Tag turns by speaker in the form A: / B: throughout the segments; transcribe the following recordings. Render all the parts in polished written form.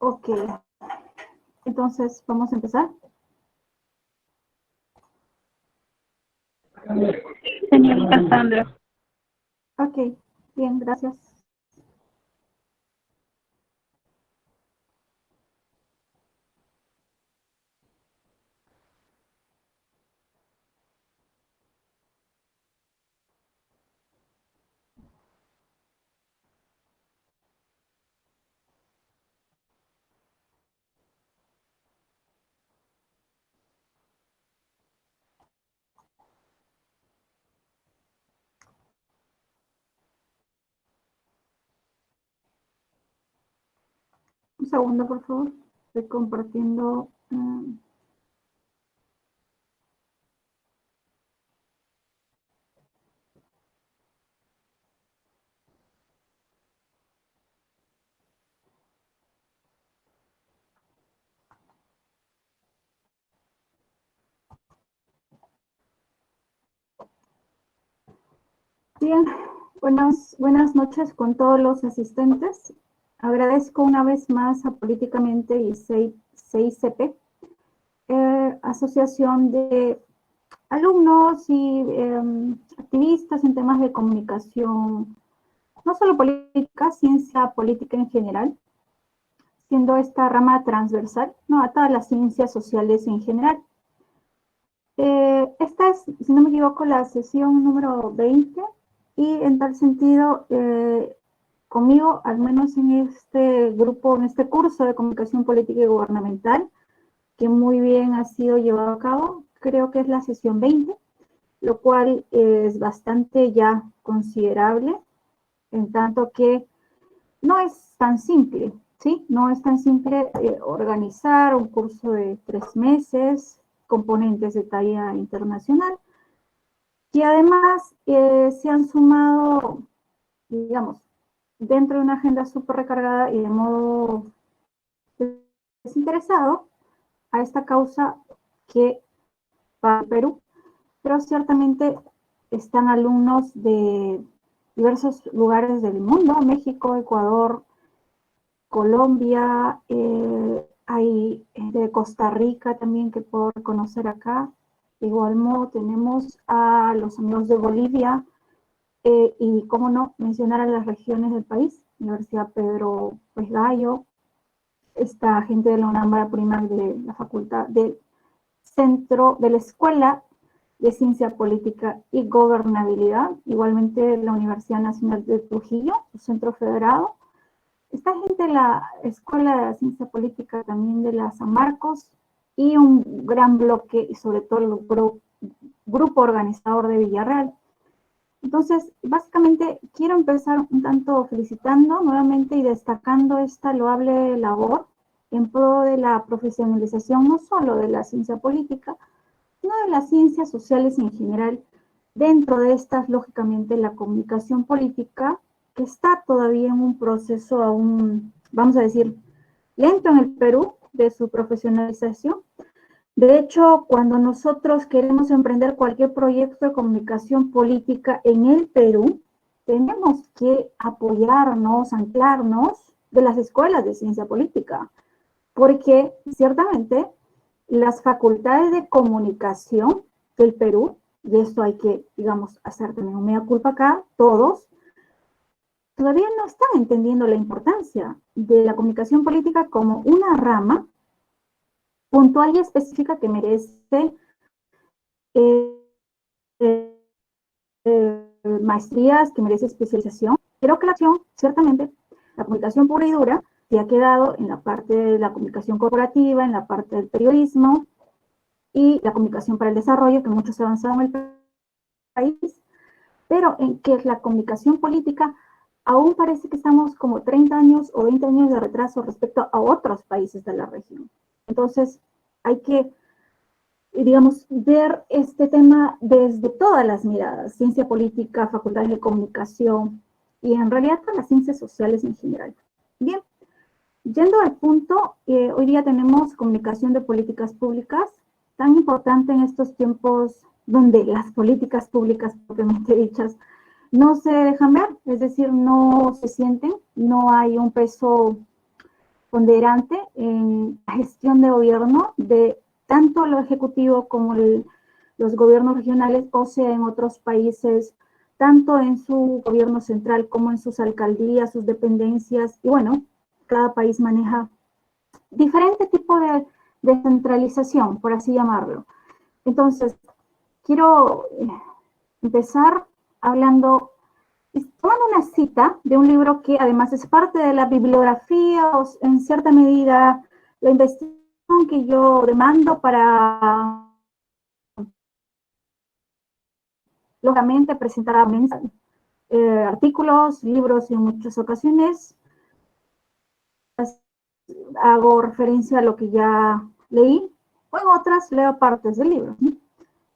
A: Ok, entonces vamos a empezar.
B: Señorita Sandra.
A: Ok, bien, gracias. Un segundo, por favor. Estoy compartiendo. Bien, buenas noches con todos los asistentes. Agradezco una vez más a Políticamente y CICP, Asociación de Alumnos y activistas en temas de comunicación, no solo política, ciencia política en general, siendo esta rama transversal, ¿no?, a todas las ciencias sociales en general. Esta es, si no me equivoco, la sesión número 20 y en tal sentido, conmigo, al menos en este grupo, en este curso de comunicación política y gubernamental, que muy bien ha sido llevado a cabo, creo que es la sesión 20, lo cual es bastante ya considerable, en tanto que no es tan simple, ¿sí? No es tan simple organizar un curso de 3 meses, componentes de talla internacional, y además se han sumado, digamos, dentro de una agenda súper recargada y de modo desinteresado a esta causa que va a Perú, pero ciertamente están alumnos de diversos lugares del mundo, México, Ecuador, Colombia, hay de Costa Rica también que puedo reconocer acá. De igual modo tenemos a los amigos de Bolivia y, cómo no, mencionar a las regiones del país, Universidad Pedro pues, Gallo, esta gente de la UNAM Prima de la Facultad del Centro de la Escuela de Ciencia Política y Gobernabilidad, igualmente la Universidad Nacional de Trujillo, su centro federado. Esta gente de la Escuela de Ciencia Política también de la San Marcos y un gran bloque, y sobre todo el grupo organizador de Villarreal. Entonces, básicamente quiero empezar un tanto felicitando nuevamente y destacando esta loable labor en pro de la profesionalización no solo de la ciencia política, sino de las ciencias sociales en general. Dentro de estas, lógicamente, la comunicación política, que está todavía en un proceso aún, vamos a decir, lento en el Perú de su profesionalización. De hecho, cuando nosotros queremos emprender cualquier proyecto de comunicación política en el Perú, tenemos que apoyarnos, anclarnos de las escuelas de ciencia política, porque ciertamente las facultades de comunicación del Perú, y esto hay que, digamos, hacer también un mea culpa acá, todos, todavía no están entendiendo la importancia de la comunicación política como una rama puntual y específica que merece eh, maestrías, que merece especialización. Creo que la acción, ciertamente, la comunicación pura y dura, se ha quedado en la parte de la comunicación corporativa, en la parte del periodismo y la comunicación para el desarrollo, que mucho se ha avanzado en el país, pero en que la comunicación política aún parece que estamos como 30 años o 20 años de retraso respecto a otros países de la región. Entonces, hay que, digamos, ver este tema desde todas las miradas, ciencia política, facultades de comunicación y en realidad todas las ciencias sociales en general. Bien, yendo al punto, hoy día tenemos comunicación de políticas públicas, tan importante en estos tiempos donde las políticas públicas propiamente dichas no se dejan ver, es decir, no se sienten, no hay un peso ponderante en la gestión de gobierno de tanto lo ejecutivo como los gobiernos regionales, o sea, en otros países, tanto en su gobierno central como en sus alcaldías, sus dependencias, y bueno, cada país maneja diferente tipo de descentralización, por así llamarlo. Entonces, quiero empezar hablando, tomando una cita de un libro que además es parte de la bibliografía o en cierta medida la investigación que yo demando para lógicamente presentar artículos, libros y en muchas ocasiones hago referencia a lo que ya leí, o en otras leo partes del libro, ¿no?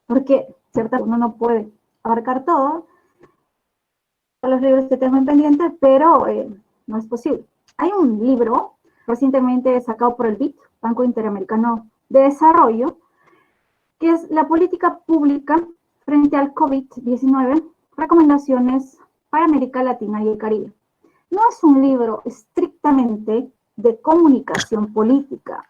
A: Porque ciertamente uno no puede abarcar todo, todos los libros que tengo en pendiente, pero no es posible. Hay un libro recientemente sacado por el BID, Banco Interamericano de Desarrollo, que es La política pública frente al COVID-19, recomendaciones para América Latina y el Caribe. No es un libro estrictamente de comunicación política,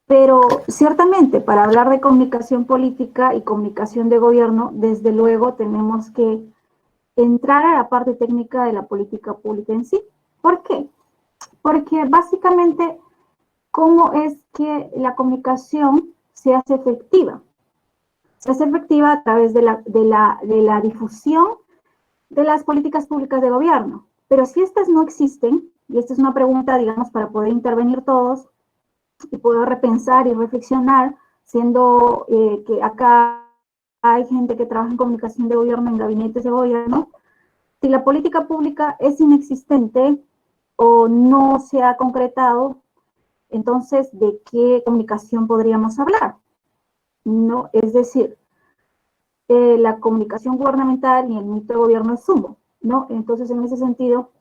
A: pero ciertamente para hablar de comunicación política y comunicación de gobierno, desde luego tenemos que entrar a la parte técnica de la política pública en sí. ¿Por qué? Porque básicamente, ¿cómo es que la comunicación se hace efectiva? Se hace efectiva a través de la difusión de las políticas públicas de gobierno. Pero si estas no existen, y esta es una pregunta, digamos, para poder intervenir todos y poder repensar y reflexionar, siendo que acá hay gente que trabaja en comunicación de gobierno, en gabinetes de gobierno, si la política pública es inexistente o no se ha concretado, entonces, ¿de qué comunicación podríamos hablar? No, es decir, la comunicación gubernamental y el mito de gobierno es sumo, ¿no? Entonces, en ese sentido,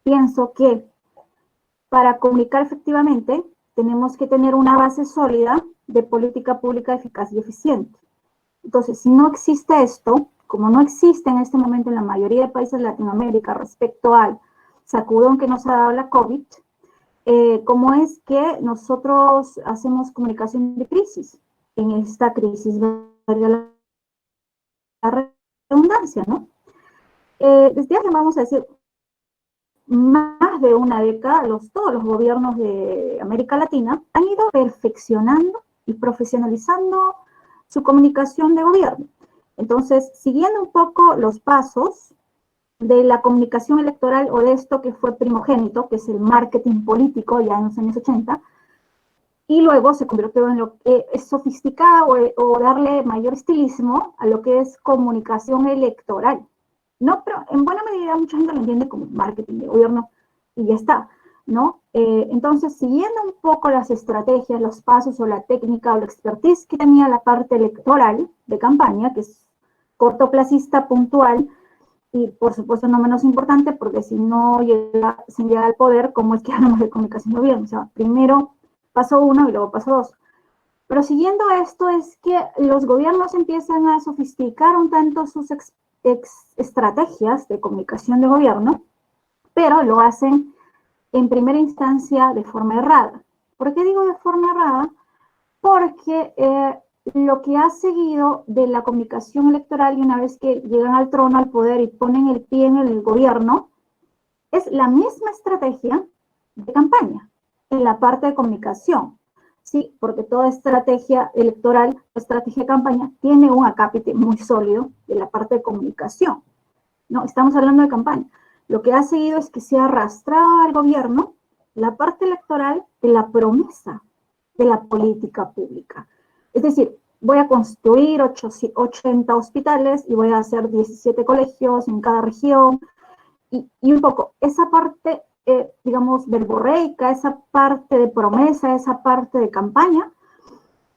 A: pienso que para comunicar efectivamente tenemos que tener una base sólida de política pública eficaz y eficiente. Entonces, si no existe esto, como no existe en este momento en la mayoría de países de Latinoamérica respecto al sacudón que nos ha dado la COVID, ¿cómo es que nosotros hacemos comunicación de crisis? En esta crisis, la redundancia, ¿no? Desde hace, vamos a decir, más de una década, todos los gobiernos de América Latina han ido perfeccionando y profesionalizando su comunicación de gobierno. Entonces, siguiendo un poco los pasos de la comunicación electoral o de esto que fue primogénito, que es el marketing político ya en los años 80, y luego se convirtió en lo que es sofisticado o darle mayor estilismo a lo que es comunicación electoral. No, pero en buena medida mucha gente lo entiende como marketing de gobierno y ya está, ¿no? Entonces, siguiendo un poco las estrategias, los pasos o la técnica o la expertise que tenía la parte electoral de campaña, que es cortoplacista, puntual, y por supuesto no menos importante, porque si no llega, sin llegar al poder, ¿cómo es que hablamos de comunicación de gobierno? O sea, primero paso 1 y luego paso 2. Pero siguiendo esto es que los gobiernos empiezan a sofisticar un tanto sus estrategias de comunicación de gobierno, pero lo hacen en primera instancia de forma errada. ¿Por qué digo de forma errada? Porque lo que ha seguido de la comunicación electoral y una vez que llegan al trono, al poder y ponen el pie en el gobierno, es la misma estrategia de campaña en la parte de comunicación. Sí, porque toda estrategia electoral, estrategia de campaña, tiene un acápite muy sólido de la parte de comunicación. No, estamos hablando de campaña. Lo que ha seguido es que se ha arrastrado al gobierno la parte electoral de la promesa de la política pública. Es decir, voy a construir 80 hospitales y voy a hacer 17 colegios en cada región, y un poco esa parte, digamos, verborreica, esa parte de promesa, esa parte de campaña,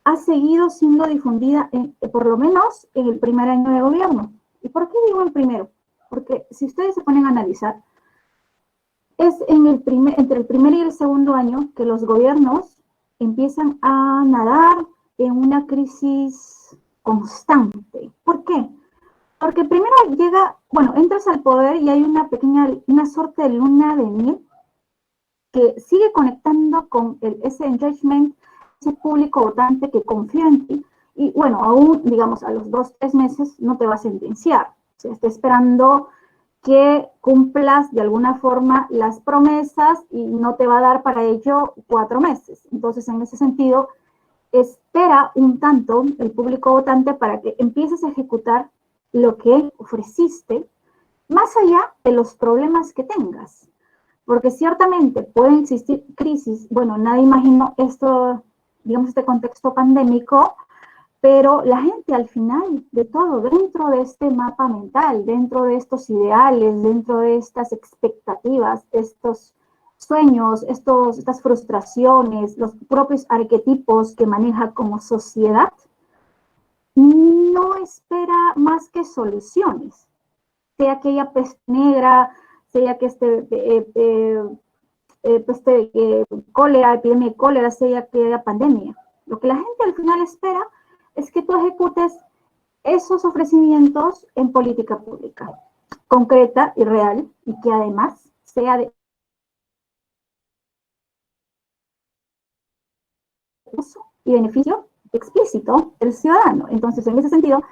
A: ha seguido siendo difundida por lo menos en el primer año de gobierno. ¿Y por qué digo el primero? Porque si ustedes se ponen a analizar, es entre el primer y el segundo año que los gobiernos empiezan a nadar en una crisis constante. ¿Por qué? Porque primero llega, bueno, entras al poder y hay una suerte de luna de miel que sigue conectando con ese engagement, ese público votante que confía en ti, y bueno, aún, digamos, a los 2, 3 meses no te va a sentenciar. O sea, está esperando que cumplas de alguna forma las promesas y no te va a dar para ello 4 meses. Entonces, en ese sentido, espera un tanto el público votante para que empieces a ejecutar lo que ofreciste, más allá de los problemas que tengas. Porque ciertamente pueden existir crisis. Bueno, nadie imaginó esto, digamos, este contexto pandémico, pero la gente al final de todo, dentro de este mapa mental, dentro de estos ideales, dentro de estas expectativas, estos sueños, estas frustraciones, los propios arquetipos que maneja como sociedad, no espera más que soluciones, sea aquella peste negra, sea que cólera, epidemia de cólera, sea que haya pandemia. Lo que la gente al final espera es que tú ejecutes esos ofrecimientos en política pública, concreta y real, y que además sea de uso y beneficio explícito del ciudadano. Entonces, en ese sentido,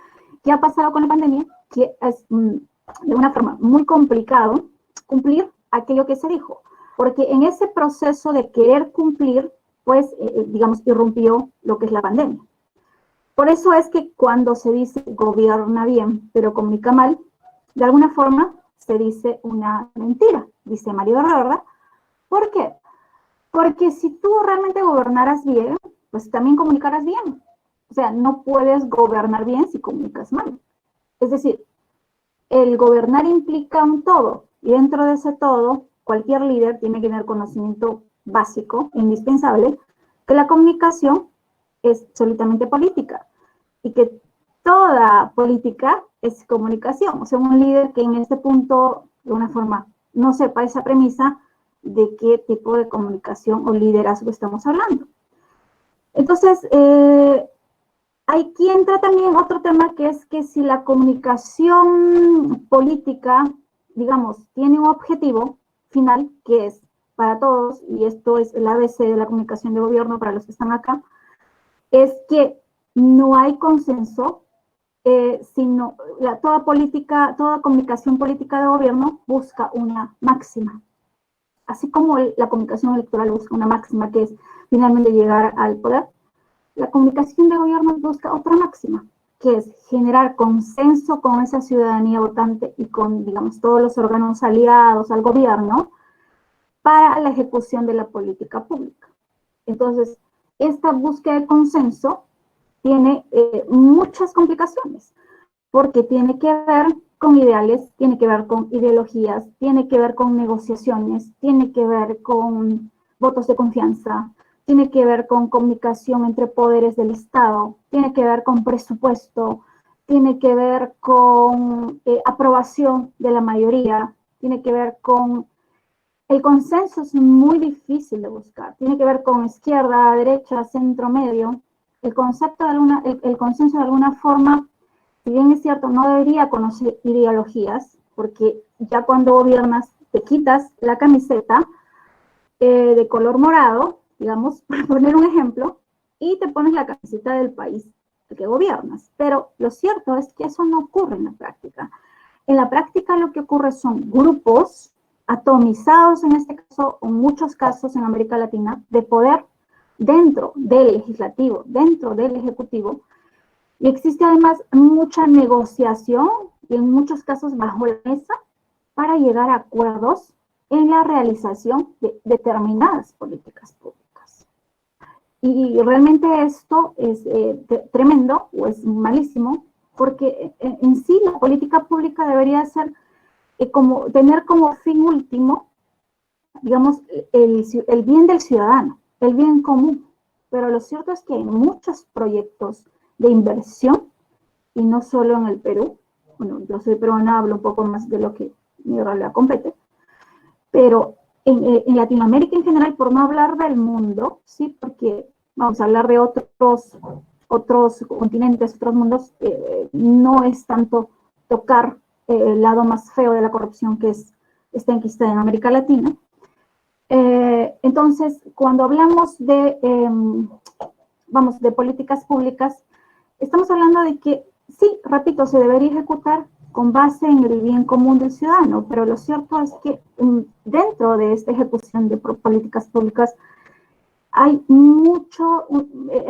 A: ¿qué ha pasado con la pandemia? Que es de una forma muy complicado cumplir aquello que se dijo, porque en ese proceso de querer cumplir, pues, digamos, irrumpió lo que es la pandemia. Por eso es que cuando se dice gobierna bien, pero comunica mal, de alguna forma se dice una mentira, dice Mario Herrera, ¿verdad? ¿Por qué? Porque si tú realmente gobernaras bien, pues también comunicarás bien. O sea, no puedes gobernar bien si comunicas mal. Es decir, el gobernar implica un todo, y dentro de ese todo, cualquier líder tiene que tener conocimiento básico, indispensable, que la comunicación es solitamente política, y que toda política es comunicación. O sea, un líder que en este punto, de una forma, no sepa esa premisa de qué tipo de comunicación o liderazgo estamos hablando. Entonces, aquí entra también otro tema, que es que si la comunicación política, digamos, tiene un objetivo final, que es para todos, y esto es el ABC de la comunicación de gobierno para los que están acá, es que no hay consenso, sino toda política, toda comunicación política de gobierno busca una máxima. Así como la comunicación electoral busca una máxima, que es finalmente llegar al poder, la comunicación de gobierno busca otra máxima, que es generar consenso con esa ciudadanía votante y con, digamos, todos los órganos aliados al gobierno para la ejecución de la política pública. Entonces, esta búsqueda de consenso tiene muchas complicaciones, porque tiene que ver con ideales, tiene que ver con ideologías, tiene que ver con negociaciones, tiene que ver con votos de confianza, tiene que ver con comunicación entre poderes del Estado, tiene que ver con presupuesto, tiene que ver con aprobación de la mayoría, tiene que ver con... El consenso es muy difícil de buscar, tiene que ver con izquierda, derecha, centro, medio. El concepto de el consenso de alguna forma, si bien es cierto, no debería conocer ideologías, porque ya cuando gobiernas te quitas la camiseta de color morado, digamos, para poner un ejemplo, y te pones la camiseta del país que gobiernas. Pero lo cierto es que eso no ocurre en la práctica. En la práctica lo que ocurre son grupos atomizados, en este caso, o en muchos casos en América Latina, de poder dentro del legislativo, dentro del ejecutivo, y existe además mucha negociación, y en muchos casos bajo la mesa, para llegar a acuerdos en la realización de determinadas políticas públicas. Y realmente esto es tremendo o es malísimo, porque en sí la política pública debería ser tener como fin último, digamos, el bien del ciudadano, el bien común. Pero lo cierto es que hay muchos proyectos de inversión, y no solo en el Perú. Bueno, yo soy peruana, hablo un poco más de lo que mi realidad compete, pero en Latinoamérica en general, por no hablar del mundo, sí, porque vamos a hablar de otros continentes, otros mundos, no es tanto tocar el lado más feo de la corrupción, que está enquistada en América Latina, Entonces, cuando hablamos de, de políticas públicas, estamos hablando de que, sí, repito, se debería ejecutar con base en el bien común del ciudadano, pero lo cierto es que dentro de esta ejecución de políticas públicas hay hay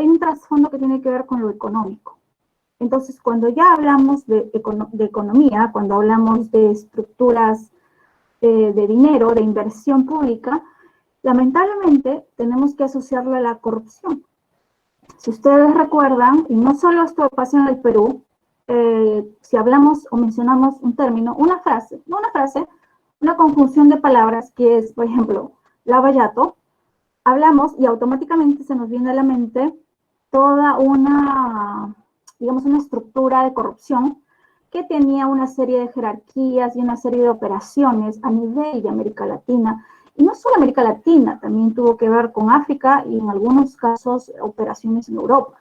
A: un trasfondo que tiene que ver con lo económico. Entonces, cuando ya hablamos de economía, cuando hablamos de estructuras de dinero, de inversión pública, lamentablemente tenemos que asociarla a la corrupción. Si ustedes recuerdan, y no solo esto pasa en el Perú, si hablamos o mencionamos un término, una frase, una conjunción de palabras que es, por ejemplo, lavallato, hablamos y automáticamente se nos viene a la mente toda una, digamos, una estructura de corrupción que tenía una serie de jerarquías y una serie de operaciones a nivel de América Latina. Y no solo América Latina, también tuvo que ver con África y en algunos casos operaciones en Europa.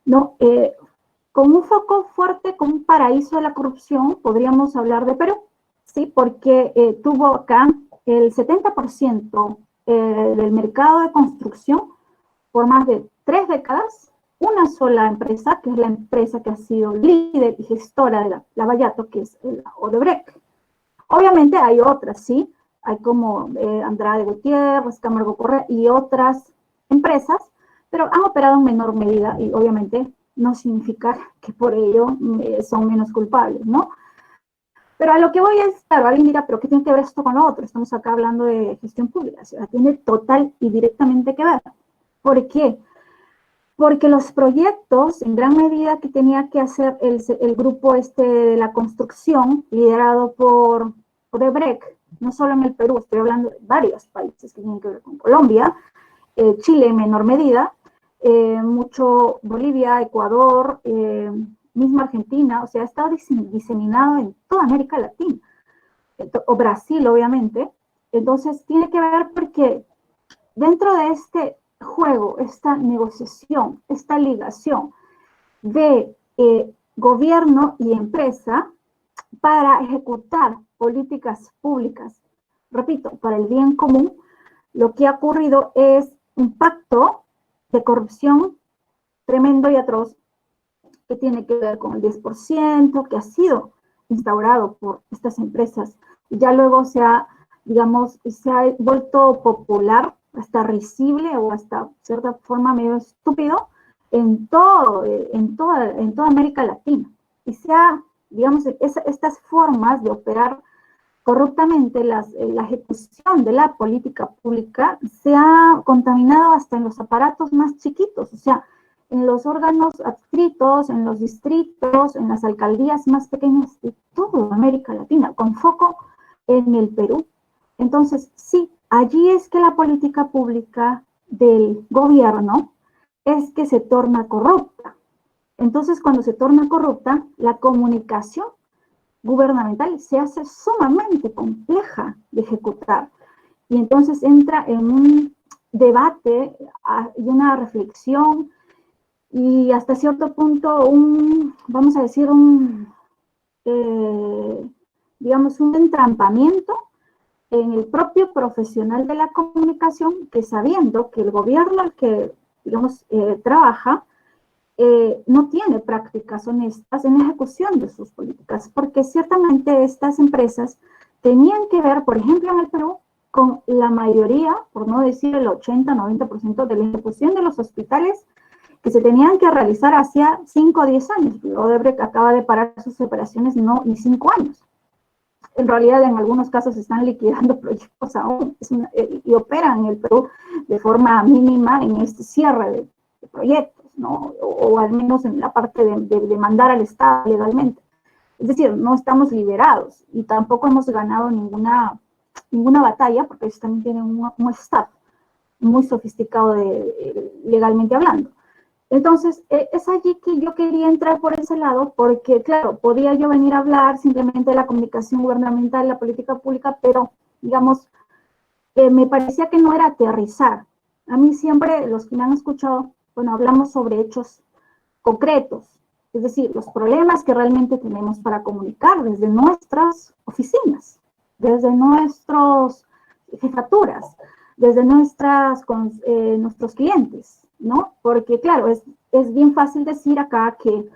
A: ¿No? Con un foco fuerte, con un paraíso de la corrupción, podríamos hablar de Perú, ¿sí? Porque tuvo acá el 70% del mercado de construcción por más de 3 décadas, una sola empresa, que es la empresa que ha sido líder y gestora de la Lavallato, que es la Odebrecht. Obviamente hay otras, ¿sí? Hay como Andrade Gutiérrez, Camargo Correa y otras empresas, pero han operado en menor medida y obviamente no significa que por ello son menos culpables, ¿no? Pero a lo que voy es, claro, alguien dirá, pero ¿qué tiene que ver esto con lo otro? Estamos acá hablando de gestión pública, o sea, tiene total y directamente que ver. ¿Por qué? Porque los proyectos, en gran medida, que tenía que hacer el grupo de la construcción, liderado por Odebrecht, no solo en el Perú, estoy hablando de varios países que tienen que ver con Colombia, Chile en menor medida, mucho Bolivia, Ecuador, misma Argentina, o sea, ha estado diseminado en toda América Latina, o Brasil, obviamente. Entonces, tiene que ver porque dentro de este juego, esta negociación, esta ligación de gobierno y empresa para ejecutar políticas públicas, repito, para el bien común, lo que ha ocurrido es un pacto de corrupción tremendo y atroz que tiene que ver con el 10% que ha sido instaurado por estas empresas y ya luego se ha, digamos, se ha vuelto popular, hasta risible o hasta cierta forma medio estúpido en toda América Latina. Y se ha, digamos, estas formas de operar corruptamente la ejecución de la política pública se ha contaminado hasta en los aparatos más chiquitos, o sea, en los órganos adscritos, en los distritos, en las alcaldías más pequeñas de toda América Latina, con foco en el Perú. Entonces, sí, allí es que la política pública del gobierno es que se torna corrupta. Entonces, cuando se torna corrupta, la comunicación gubernamental se hace sumamente compleja de ejecutar. Y entonces entra en un debate y una reflexión y hasta cierto punto vamos a decir, digamos, un entrampamiento en el propio profesional de la comunicación que sabiendo que el gobierno al que, digamos, trabaja, no tiene prácticas honestas en la ejecución de sus políticas, porque ciertamente estas empresas tenían que ver, por ejemplo, en el Perú, con la mayoría, por no decir el 80-90% de la ejecución de los hospitales que se tenían que realizar hacía 5 o 10 años. Odebrecht acaba de parar sus operaciones no ni 5 años. En realidad, en algunos casos están liquidando proyectos aún y operan en el Perú de forma mínima en este cierre de proyectos, ¿no? O al menos en la parte de demandar al Estado legalmente. Es decir, no estamos liberados y tampoco hemos ganado ninguna batalla, porque ellos también tienen un staff muy sofisticado legalmente hablando. Entonces, es allí que yo quería entrar por ese lado, porque, claro, podía yo venir a hablar simplemente de la comunicación gubernamental, la política pública, pero, digamos, me parecía que no era aterrizar. A mí siempre, los que me han escuchado, bueno, hablamos sobre hechos concretos, es decir, los problemas que realmente tenemos para comunicar desde nuestras oficinas, desde nuestras jefaturas. desde nuestros clientes, ¿no? Porque, claro, es bien fácil decir acá que,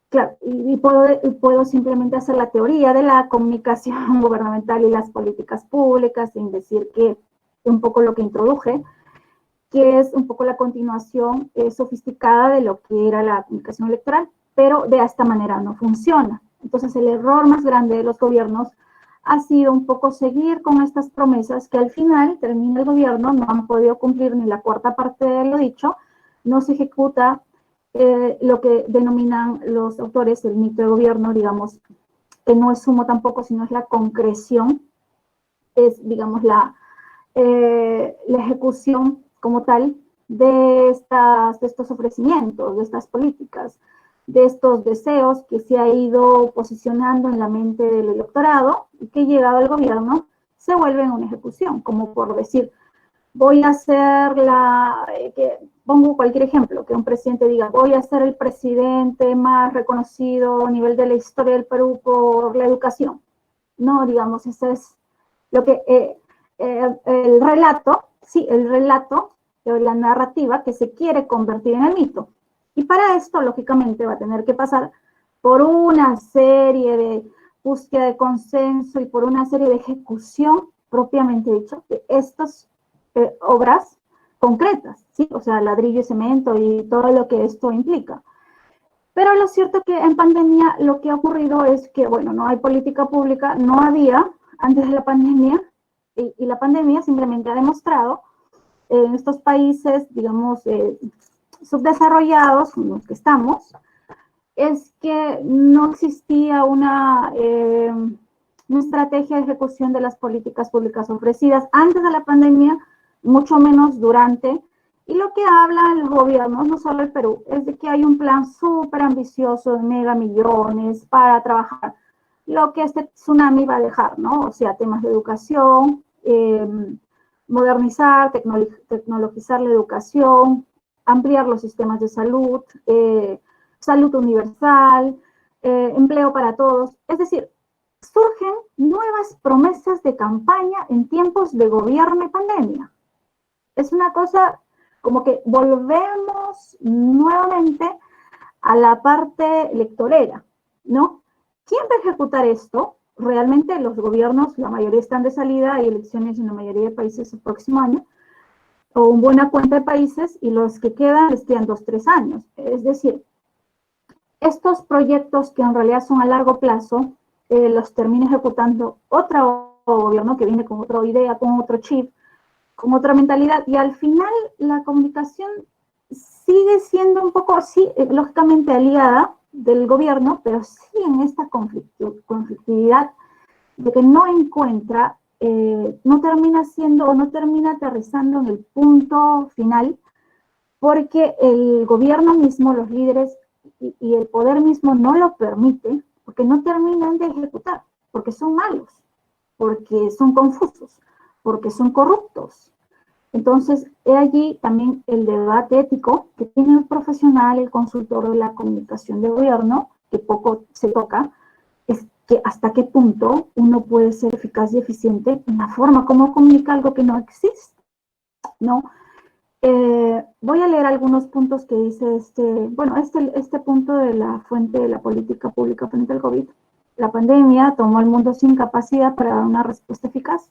A: claro, y puedo simplemente hacer la teoría de la comunicación gubernamental y las políticas públicas, sin decir que un poco lo que introduje, que es un poco la continuación sofisticada de lo que era la comunicación electoral, pero de esta manera no funciona. Entonces, el error más grande de los gobiernos ha sido un poco seguir con estas promesas que al final termina el gobierno, no han podido cumplir ni la cuarta parte de lo dicho, no se ejecuta lo que denominan los autores el mito de gobierno, digamos, que no es sumo tampoco, sino es la concreción, es, digamos, la ejecución como tal de estos ofrecimientos, de estas políticas, de estos deseos que se ha ido posicionando en la mente del electorado y que llegado al gobierno se vuelven una ejecución, como por decir, voy a ser pongo cualquier ejemplo, que un presidente diga, voy a ser el presidente más reconocido a nivel de la historia del Perú por la educación. No, digamos, ese es lo que el relato, sí, el relato de la narrativa que se quiere convertir en el mito. Y para esto, lógicamente, va a tener que pasar por una serie de búsqueda de consenso y por una serie de ejecución, propiamente dicho, de estas obras concretas, ¿sí? O sea, ladrillo y cemento y todo lo que esto implica. Pero lo cierto es que en pandemia lo que ha ocurrido es que, bueno, no hay política pública, no había antes de la pandemia, y la pandemia simplemente ha demostrado en estos países, digamos, subdesarrollados, en los que estamos, es que no existía una estrategia de ejecución de las políticas públicas ofrecidas antes de la pandemia, mucho menos durante. Y lo que hablan los gobiernos, no solo el Perú, es de que hay un plan súper ambicioso de mega millones para trabajar lo que este tsunami va a dejar, ¿no? O sea, temas de educación, modernizar, tecnologizar la educación, ampliar los sistemas de salud, salud universal, empleo para todos. Es decir, surgen nuevas promesas de campaña en tiempos de gobierno y pandemia. Es una cosa como que volvemos nuevamente a la parte electorera, ¿no? ¿Quién va a ejecutar esto? Realmente los gobiernos, la mayoría están de salida, hay elecciones en la mayoría de países el próximo año, o una buena cuenta de países, y los que quedan les quedan 2, 3 años. Es decir, estos proyectos que en realidad son a largo plazo, los termina ejecutando otro gobierno que viene con otra idea, con otro chip, con otra mentalidad, y al final la comunicación sigue siendo un poco, sí, lógicamente aliada del gobierno, pero sí en esta conflictividad de que no encuentra, no termina siendo o no termina aterrizando en el punto final, porque el gobierno mismo, los líderes y el poder mismo no lo permite, porque no terminan de ejecutar, porque son malos, porque son confusos, porque son corruptos. Entonces, he allí también el debate ético que tiene el profesional, el consultor de la comunicación de gobierno, que poco se toca, es que hasta qué punto uno puede ser eficaz y eficiente en la forma como comunica algo que no existe, ¿no? Voy a leer algunos puntos que dice este punto de la fuente de la política pública frente al COVID. La pandemia tomó al mundo sin capacidad para dar una respuesta eficaz,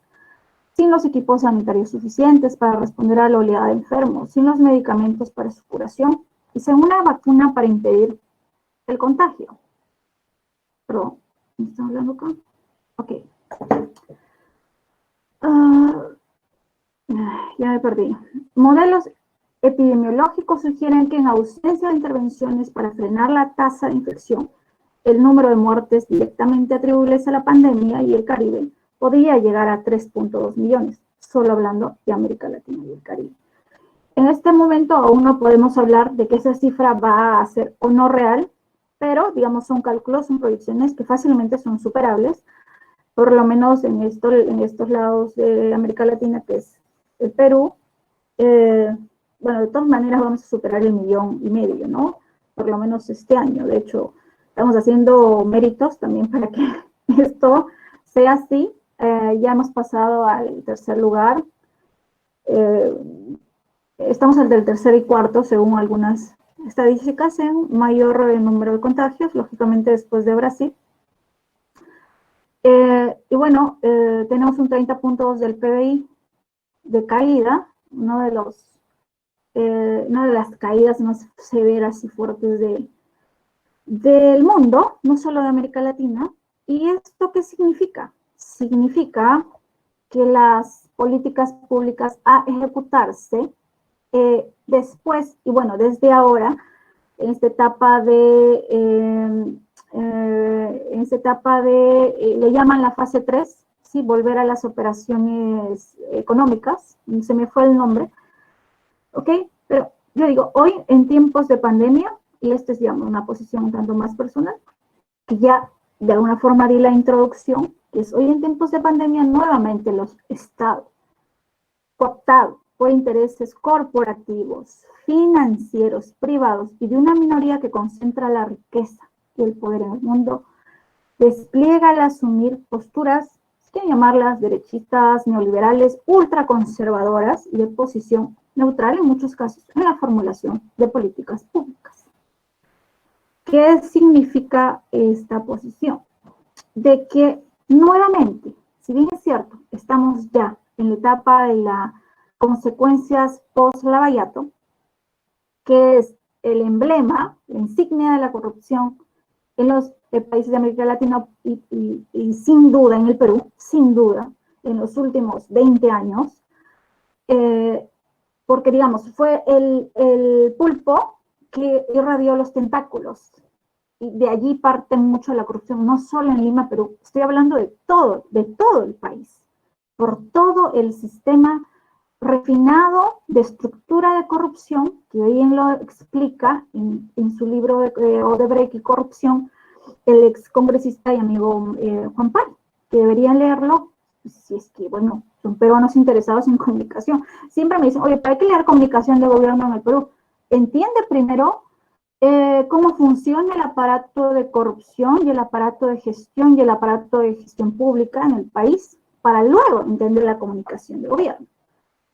A: sin los equipos sanitarios suficientes para responder a la oleada de enfermos, sin los medicamentos para su curación y sin una vacuna para impedir el contagio. Perdón, ¿me están hablando acá? Ok. Ya me perdí. Modelos epidemiológicos sugieren que en ausencia de intervenciones para frenar la tasa de infección, el número de muertes directamente atribuibles a la pandemia y el Caribe podría llegar a 3.2 millones, solo hablando de América Latina y el Caribe. En este momento aún no podemos hablar de que esa cifra va a ser o no real, pero digamos son cálculos, son proyecciones que fácilmente son superables, por lo menos en estos lados de América Latina, que es el Perú. Bueno, de todas maneras vamos a superar el 1,5 millones, ¿no? Por lo menos este año. De hecho, estamos haciendo méritos también para que esto sea así. Ya hemos pasado al tercer lugar estamos entre el tercer y cuarto, según algunas estadísticas, en mayor número de contagios, lógicamente después de Brasil. Y bueno, tenemos un 30 puntos del PBI de caída, una de las caídas más severas y fuertes del mundo, no solo de América Latina. ¿Y esto qué significa? Significa que las políticas públicas a ejecutarse después, y bueno, desde ahora, en esta etapa le llaman la fase 3, ¿sí? Volver a las operaciones económicas, se me fue el nombre, ¿ok? Pero yo digo, hoy en tiempos de pandemia, y esta es, digamos, una posición un tanto más personal, que ya de alguna forma di la introducción, que es hoy en tiempos de pandemia nuevamente los estados, cooptados por intereses corporativos, financieros, privados y de una minoría que concentra la riqueza y el poder en el mundo, despliega al asumir posturas, quieren llamarlas derechistas, neoliberales, ultraconservadoras y de posición neutral en muchos casos en la formulación de políticas públicas. ¿Qué significa esta posición? De que nuevamente, si bien es cierto, estamos ya en la etapa de las consecuencias post-Lavallato, que es el emblema, la insignia de la corrupción en los países de América Latina y sin duda en el Perú, sin duda, en los últimos 20 años, porque digamos, fue el pulpo que irradió los tentáculos. Y de allí parte mucho la corrupción, no solo en Lima, Perú, estoy hablando de todo el país, por todo el sistema refinado de estructura de corrupción, que bien lo explica en su libro Odebrecht y Corrupción, el ex congresista y amigo Juan Pay, que deberían leerlo, si es que, bueno, son peruanos interesados en comunicación. Siempre me dicen, oye, ¿para qué leer comunicación de gobierno en el Perú? Entiende primero cómo funciona el aparato de corrupción y el aparato de gestión pública en el país para luego entender la comunicación de gobierno.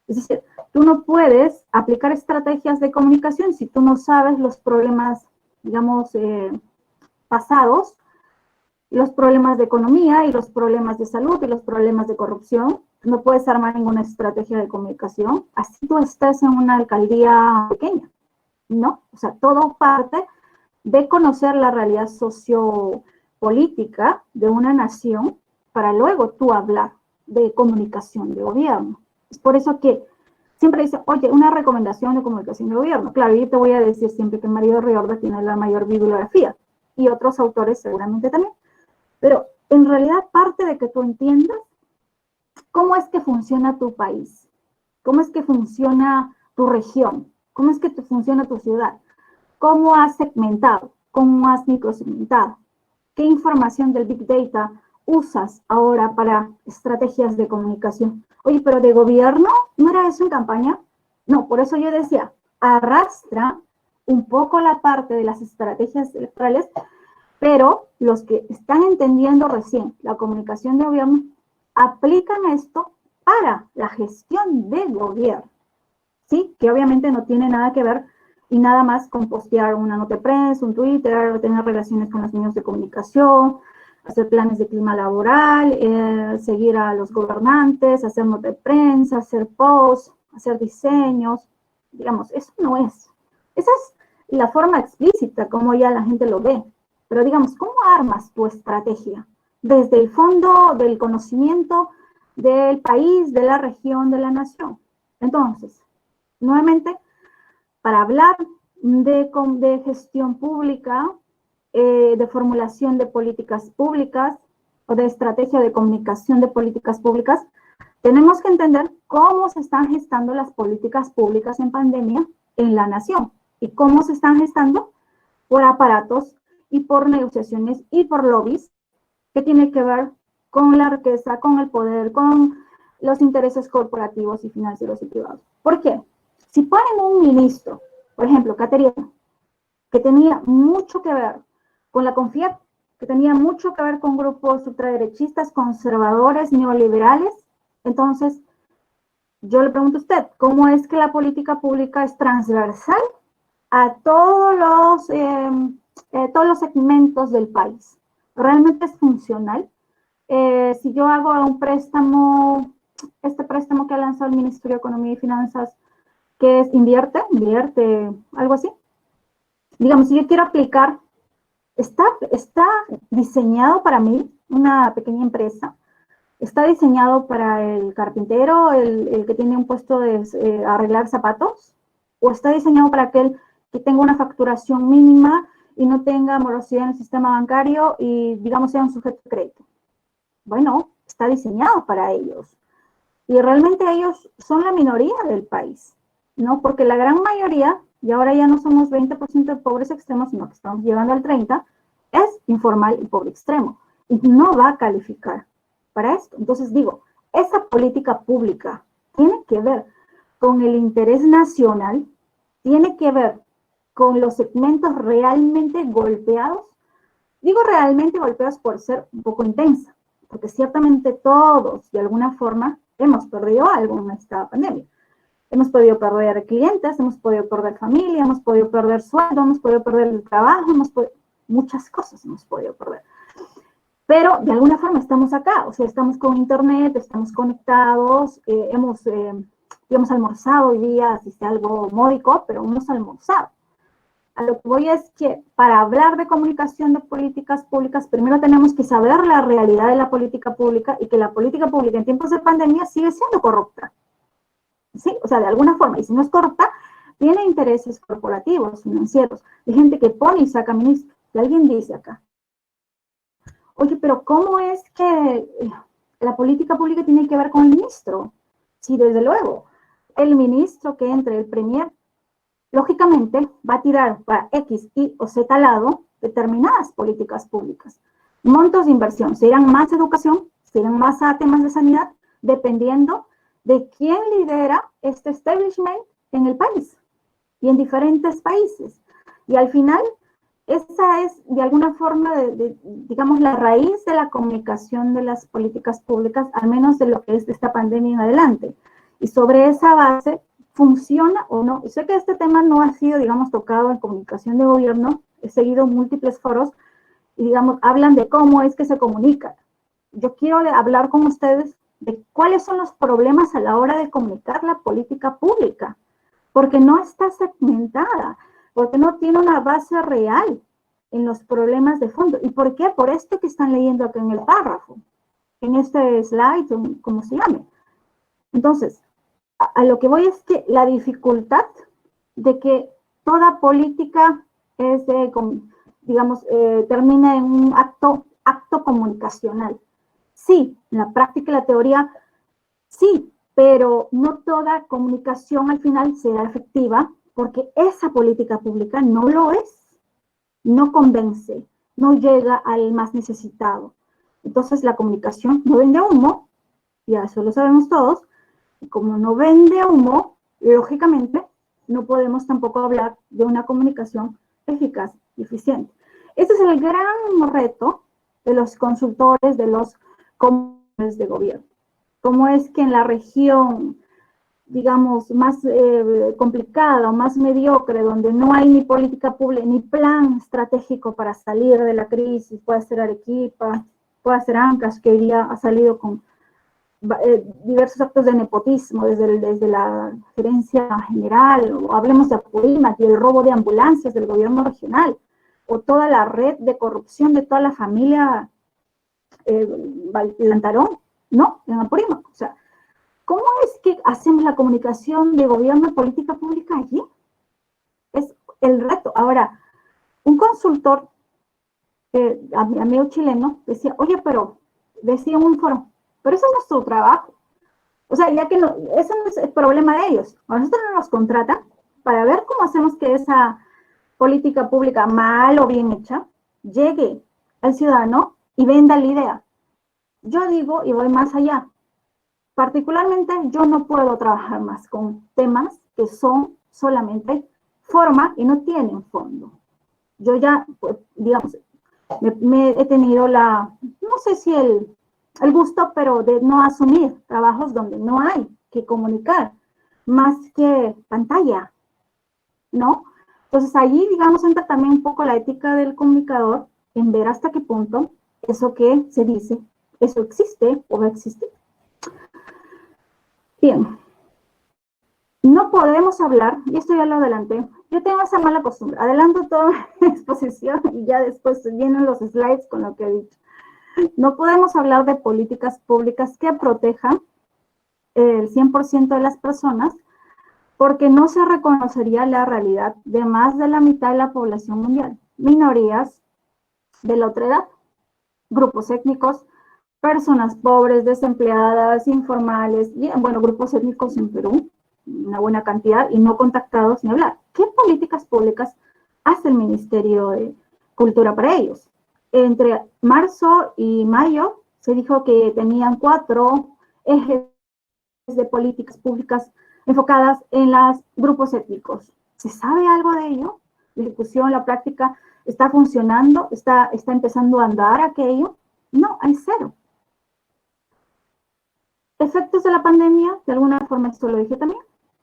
A: Es decir, tú no puedes aplicar estrategias de comunicación si tú no sabes los problemas, digamos, pasados, los problemas de economía y los problemas de salud y los problemas de corrupción. No puedes armar ninguna estrategia de comunicación. Así tú estás en una alcaldía pequeña. ¿No? O sea, todo parte de conocer la realidad sociopolítica de una nación para luego tú hablar de comunicación de gobierno. Es por eso que siempre dicen, oye, una recomendación de comunicación de gobierno. Claro, yo te voy a decir siempre que Mario Riorda tiene la mayor bibliografía y otros autores seguramente también. Pero en realidad parte de que tú entiendas cómo es que funciona tu país, cómo es que funciona tu región, cómo es que funciona tu ciudad, cómo has segmentado, cómo has microsegmentado, qué información del Big Data usas ahora para estrategias de comunicación. Oye, pero de gobierno, ¿no era eso en campaña? No, por eso yo decía, arrastra un poco la parte de las estrategias electorales, pero los que están entendiendo recién la comunicación de gobierno aplican esto para la gestión de gobierno. ¿Sí? Que obviamente no tiene nada que ver y nada más con postear una nota de prensa, un Twitter, tener relaciones con los medios de comunicación, hacer planes de clima laboral, seguir a los gobernantes, hacer nota de prensa, hacer posts, hacer diseños, digamos, eso no es. Esa es la forma explícita como ya la gente lo ve. Pero digamos, ¿cómo armas tu estrategia? Desde el fondo del conocimiento del país, de la región, de la nación. Entonces, nuevamente, para hablar de gestión pública, de formulación de políticas públicas o de estrategia de comunicación de políticas públicas, tenemos que entender cómo se están gestando las políticas públicas en pandemia en la nación y cómo se están gestando por aparatos y por negociaciones y por lobbies que tienen que ver con la riqueza, con el poder, con los intereses corporativos y financieros y privados. ¿Por qué? Si ponen un ministro, por ejemplo, Caterina, que tenía mucho que ver con la CONFIEP, que tenía mucho que ver con grupos ultraderechistas, conservadores, neoliberales, entonces yo le pregunto a usted, ¿cómo es que la política pública es transversal a todos los segmentos del país? ¿Realmente es funcional? Si yo hago un préstamo, este préstamo que ha lanzado el Ministerio de Economía y Finanzas, que es invierte, algo así. Digamos, si yo quiero aplicar, está diseñado para mí, una pequeña empresa, está diseñado para el carpintero, el que tiene un puesto de arreglar zapatos, o está diseñado para aquel que tenga una facturación mínima y no tenga morosidad en el sistema bancario y, digamos, sea un sujeto de crédito. Bueno, está diseñado para ellos. Y realmente ellos son la minoría del país, ¿no? Porque la gran mayoría, y ahora ya no somos 20% de pobres extremos, sino que estamos llegando al 30%, es informal y pobre extremo. Y no va a calificar para esto. Entonces digo, esa política pública tiene que ver con el interés nacional, tiene que ver con los segmentos realmente golpeados. Digo realmente golpeados por ser un poco intensa, porque ciertamente todos, de alguna forma, hemos perdido algo en esta pandemia. Hemos podido perder clientes, hemos podido perder familia, hemos podido perder sueldo, hemos podido perder el trabajo, muchas cosas hemos podido perder. Pero de alguna forma estamos acá, o sea, estamos con internet, estamos conectados, hemos almorzado hoy día, así sea algo módico, pero hemos almorzado. A lo que voy es que para hablar de comunicación de políticas públicas, primero tenemos que saber la realidad de la política pública y que la política pública en tiempos de pandemia sigue siendo corrupta. ¿Sí? O sea, de alguna forma, y si no es corrupta, tiene intereses corporativos, financieros, de gente que pone y saca ministros. Y alguien dice acá, oye, pero ¿cómo es que la política pública tiene que ver con el ministro? Sí, desde luego, el ministro que entre, el premier, lógicamente va a tirar para X, Y o Z lado determinadas políticas públicas. Montos de inversión, se irán más a educación, se irán más a temas de sanidad, dependiendo de quién lidera este establishment en el país y en diferentes países. Y al final, esa es de alguna forma, digamos, la raíz de la comunicación de las políticas públicas, al menos de lo que es de esta pandemia en adelante. Y sobre esa base, ¿funciona o no? Sé que este tema no ha sido, digamos, tocado en comunicación de gobierno. He seguido múltiples foros y, digamos, hablan de cómo es que se comunica. Yo quiero hablar con ustedes de cuáles son los problemas a la hora de comunicar la política pública, porque no está segmentada, porque no tiene una base real en los problemas de fondo. ¿Y por qué? Por esto que están leyendo acá en el párrafo, en este slide, como se llame. Entonces, a lo que voy es que la dificultad de que toda política es digamos, termina en un acto comunicacional. Sí, en la práctica y la teoría, sí, pero no toda comunicación al final será efectiva porque esa política pública no lo es, no convence, no llega al más necesitado. Entonces la comunicación no vende humo, ya eso lo sabemos todos, y como no vende humo, lógicamente no podemos tampoco hablar de una comunicación eficaz y eficiente. Este es el gran reto de los consultores, de los comunes de gobierno. Cómo es que en la región, digamos, más complicada o más mediocre, donde no hay ni política pública, ni plan estratégico para salir de la crisis, puede ser Arequipa, puede ser Ancash, que hoy día ha salido con diversos actos de nepotismo desde la gerencia general, o hablemos de Apurímac y el robo de ambulancias del gobierno regional, o toda la red de corrupción de toda la familia Lantarón, ¿no? En Apurímac. O sea, ¿cómo es que hacemos la comunicación de gobierno y política pública allí? Es el reto. Ahora, un consultor, amigo chileno, decía, oye, pero, decía en un foro, pero eso es nuestro trabajo. O sea, ya que no, ese no es el problema de ellos. A nosotros no nos contratan para ver cómo hacemos que esa política pública, mal o bien hecha, llegue al ciudadano y venda la idea. Yo digo, y voy más allá, particularmente yo no puedo trabajar más con temas que son solamente forma y no tienen fondo. Yo ya, pues, digamos, me he tenido no sé si el gusto, pero de no asumir trabajos donde no hay que comunicar, más que pantalla, ¿no? Entonces allí, digamos, entra también un poco la ética del comunicador en ver hasta qué punto eso que se dice, eso existe o va a existir. Bien, no podemos hablar, y esto ya lo adelanté, yo tengo esa mala costumbre, adelanto toda la exposición y ya después vienen los slides con lo que he dicho. No podemos hablar de políticas públicas que protejan el 100% de las personas porque no se reconocería la realidad de más de la mitad de la población mundial, minorías de la otra edad, grupos étnicos, personas pobres, desempleadas, informales, bueno, grupos étnicos en Perú, una buena cantidad, y no contactados ni hablar. ¿Qué políticas públicas hace el Ministerio de Cultura para ellos? Entre marzo y mayo se dijo que tenían 4 ejes de políticas públicas enfocadas en los grupos étnicos. ¿Se sabe algo de ello? ¿La ejecución, la práctica está funcionando? ¿Está empezando a andar aquello? No, hay cero. Efectos de la pandemia, de alguna forma esto lo dije también,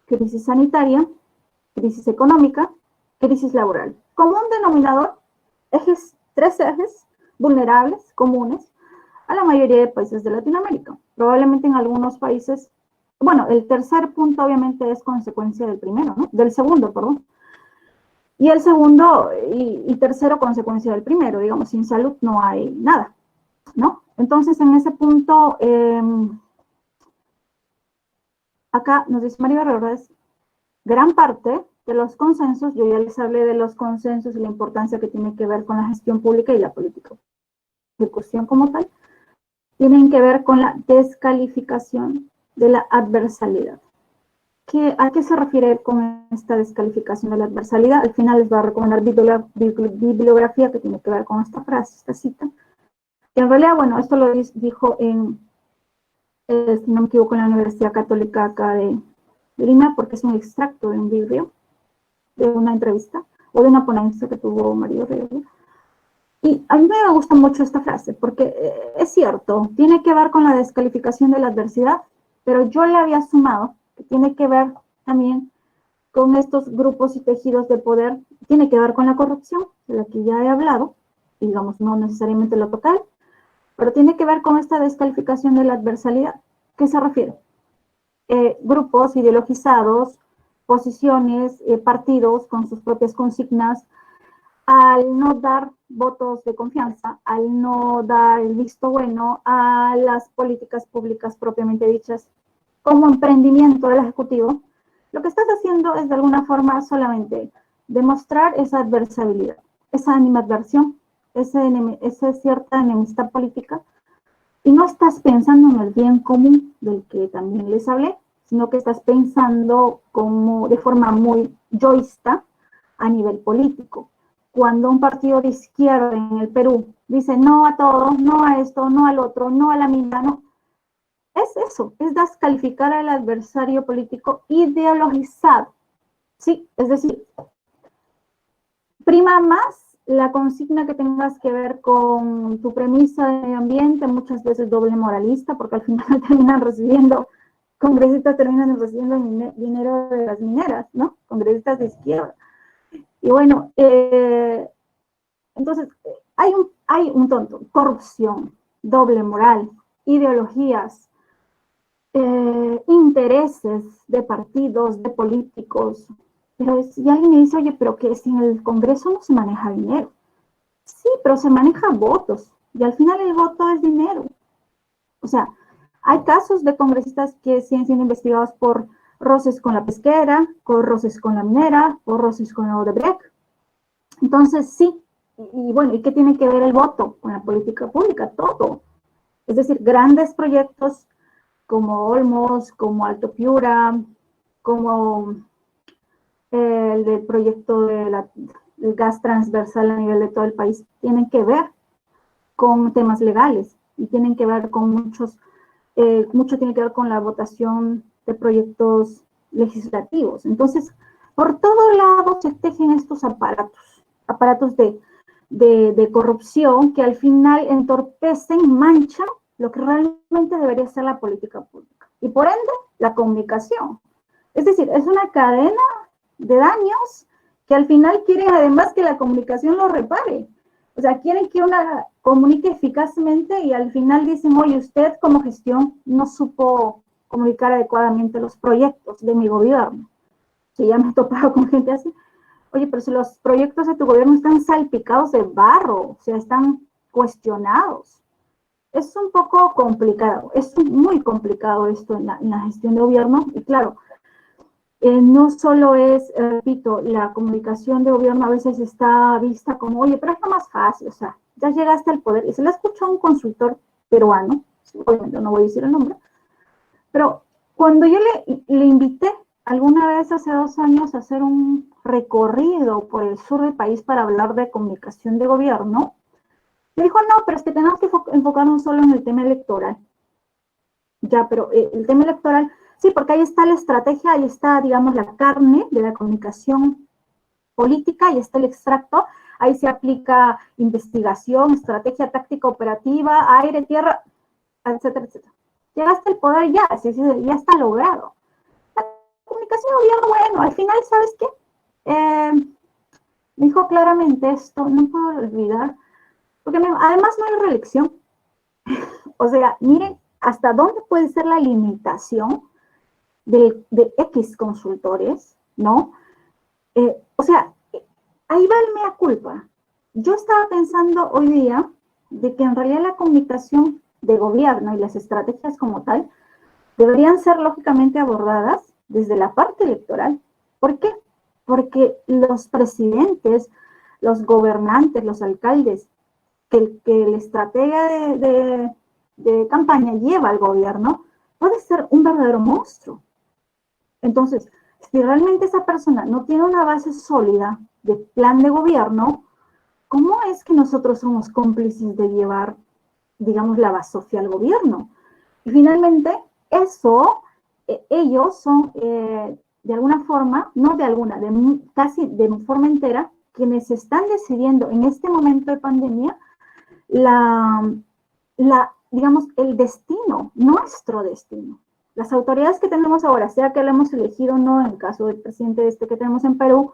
A: crisis sanitaria, crisis económica, crisis laboral. Como un denominador, 3 ejes vulnerables, comunes, a la mayoría de países de Latinoamérica. Probablemente en algunos países, bueno, el tercer punto obviamente es consecuencia del primero, ¿no? Del segundo, perdón. Y el segundo y tercero consecuencia del primero, digamos, sin salud no hay nada, ¿no? Entonces en ese punto, acá nos dice María Herrera, gran parte de los consensos, yo ya les hablé de los consensos y la importancia que tiene que ver con la gestión pública y la política ejecución como tal, tienen que ver con la descalificación de la adversalidad. ¿A qué se refiere con esta descalificación de la adversalidad? Al final les voy a recomendar bibliografía que tiene que ver con esta frase, esta cita. Y en realidad, bueno, esto lo dijo si no me equivoco, en la Universidad Católica acá de Lima, porque es un extracto de un libro, de una entrevista, o de una ponencia que tuvo María Herrera. Y a mí me gusta mucho esta frase, porque es cierto, tiene que ver con la descalificación de la adversidad, pero yo le había sumado que tiene que ver también con estos grupos y tejidos de poder, tiene que ver con la corrupción, de la que ya he hablado, digamos, no necesariamente lo total, pero tiene que ver con esta descalificación de la adversalidad. ¿Qué se refiere? Grupos ideologizados, posiciones, partidos con sus propias consignas, al no dar votos de confianza, al no dar el visto bueno a las políticas públicas propiamente dichas como emprendimiento del Ejecutivo, lo que estás haciendo es de alguna forma solamente demostrar esa adversabilidad, esa animadversión, esa cierta enemistad política, y no estás pensando en el bien común del que también les hablé, sino que estás pensando como de forma muy yoísta a nivel político. Cuando un partido de izquierda en el Perú dice no a todo, no a esto, no al otro, no a la misma, no. Es eso, es descalificar al adversario político ideologizado. Sí, es decir, prima más la consigna que tengas que ver con tu premisa de medio ambiente, muchas veces doble moralista, porque al final terminan recibiendo, congresistas terminan recibiendo dinero de las mineras, ¿no? Congresistas de izquierda. Y bueno, entonces hay un tonto, corrupción, doble moral, ideologías, intereses de partidos, de políticos. Pero y alguien me dice, oye, pero que si en el Congreso no se maneja dinero. Sí, pero se maneja votos. Y al final el voto es dinero. O sea, hay casos de congresistas que siguen siendo investigados por roces con la pesquera, por roces con la minera, por roces con la Odebrecht. Entonces, sí. Y bueno, ¿y qué tiene que ver el voto con la política pública? Todo. Es decir, grandes proyectos como Olmos, como Alto Piura, como el del proyecto del gas transversal a nivel de todo el país, tienen que ver con temas legales y tienen que ver con mucho tiene que ver con la votación de proyectos legislativos. Entonces, por todo lado se tejen estos aparatos de corrupción que al final entorpecen, manchan lo que realmente debería ser la política pública. Y por ende, la comunicación. Es decir, es una cadena de daños que al final quieren además que la comunicación lo repare. O sea, quieren que una comunique eficazmente y al final dicen, oye, usted como gestión no supo comunicar adecuadamente los proyectos de mi gobierno. Sí, ya me he topado con gente así. Oye, pero si los proyectos de tu gobierno están salpicados de barro, o sea, están cuestionados. Es un poco complicado, es muy complicado esto en la gestión de gobierno. Y claro, no solo es, repito, la comunicación de gobierno a veces está vista como, oye, pero está más fácil, o sea, ya llegaste al poder. Y se le escuchó a un consultor peruano, obviamente no voy a decir el nombre, pero cuando yo le invité alguna vez hace 2 años a hacer un recorrido por el sur del país para hablar de comunicación de gobierno, me dijo, no, pero es que tenemos que enfocarnos solo en el tema electoral. Ya, pero el tema electoral, sí, porque ahí está la estrategia, ahí está, digamos, la carne de la comunicación política, ahí está el extracto, ahí se aplica investigación, estrategia táctica operativa, aire, tierra, etcétera, etcétera. Llegaste al poder ya, sí, ya está logrado. La comunicación de gobierno, bueno, al final, ¿sabes qué? Me dijo claramente esto, no puedo olvidar, porque además no hay reelección. O sea, miren hasta dónde puede ser la limitación de X consultores, ¿no? O sea, ahí va el mea culpa. Yo estaba pensando hoy día de que en realidad la comunicación de gobierno y las estrategias como tal deberían ser lógicamente abordadas desde la parte electoral. ¿Por qué? Porque los presidentes, los gobernantes, los alcaldes, que el estratega de campaña lleva al gobierno, puede ser un verdadero monstruo. Entonces, si realmente esa persona no tiene una base sólida de plan de gobierno, ¿cómo es que nosotros somos cómplices de llevar, digamos, la basofia al gobierno? Y finalmente, eso, ellos son, de alguna forma, no de alguna, casi de forma entera, quienes están decidiendo en este momento de pandemia digamos, el destino, nuestro destino. Las autoridades que tenemos ahora, sea que la hemos elegido o no, en el caso del presidente que tenemos en Perú,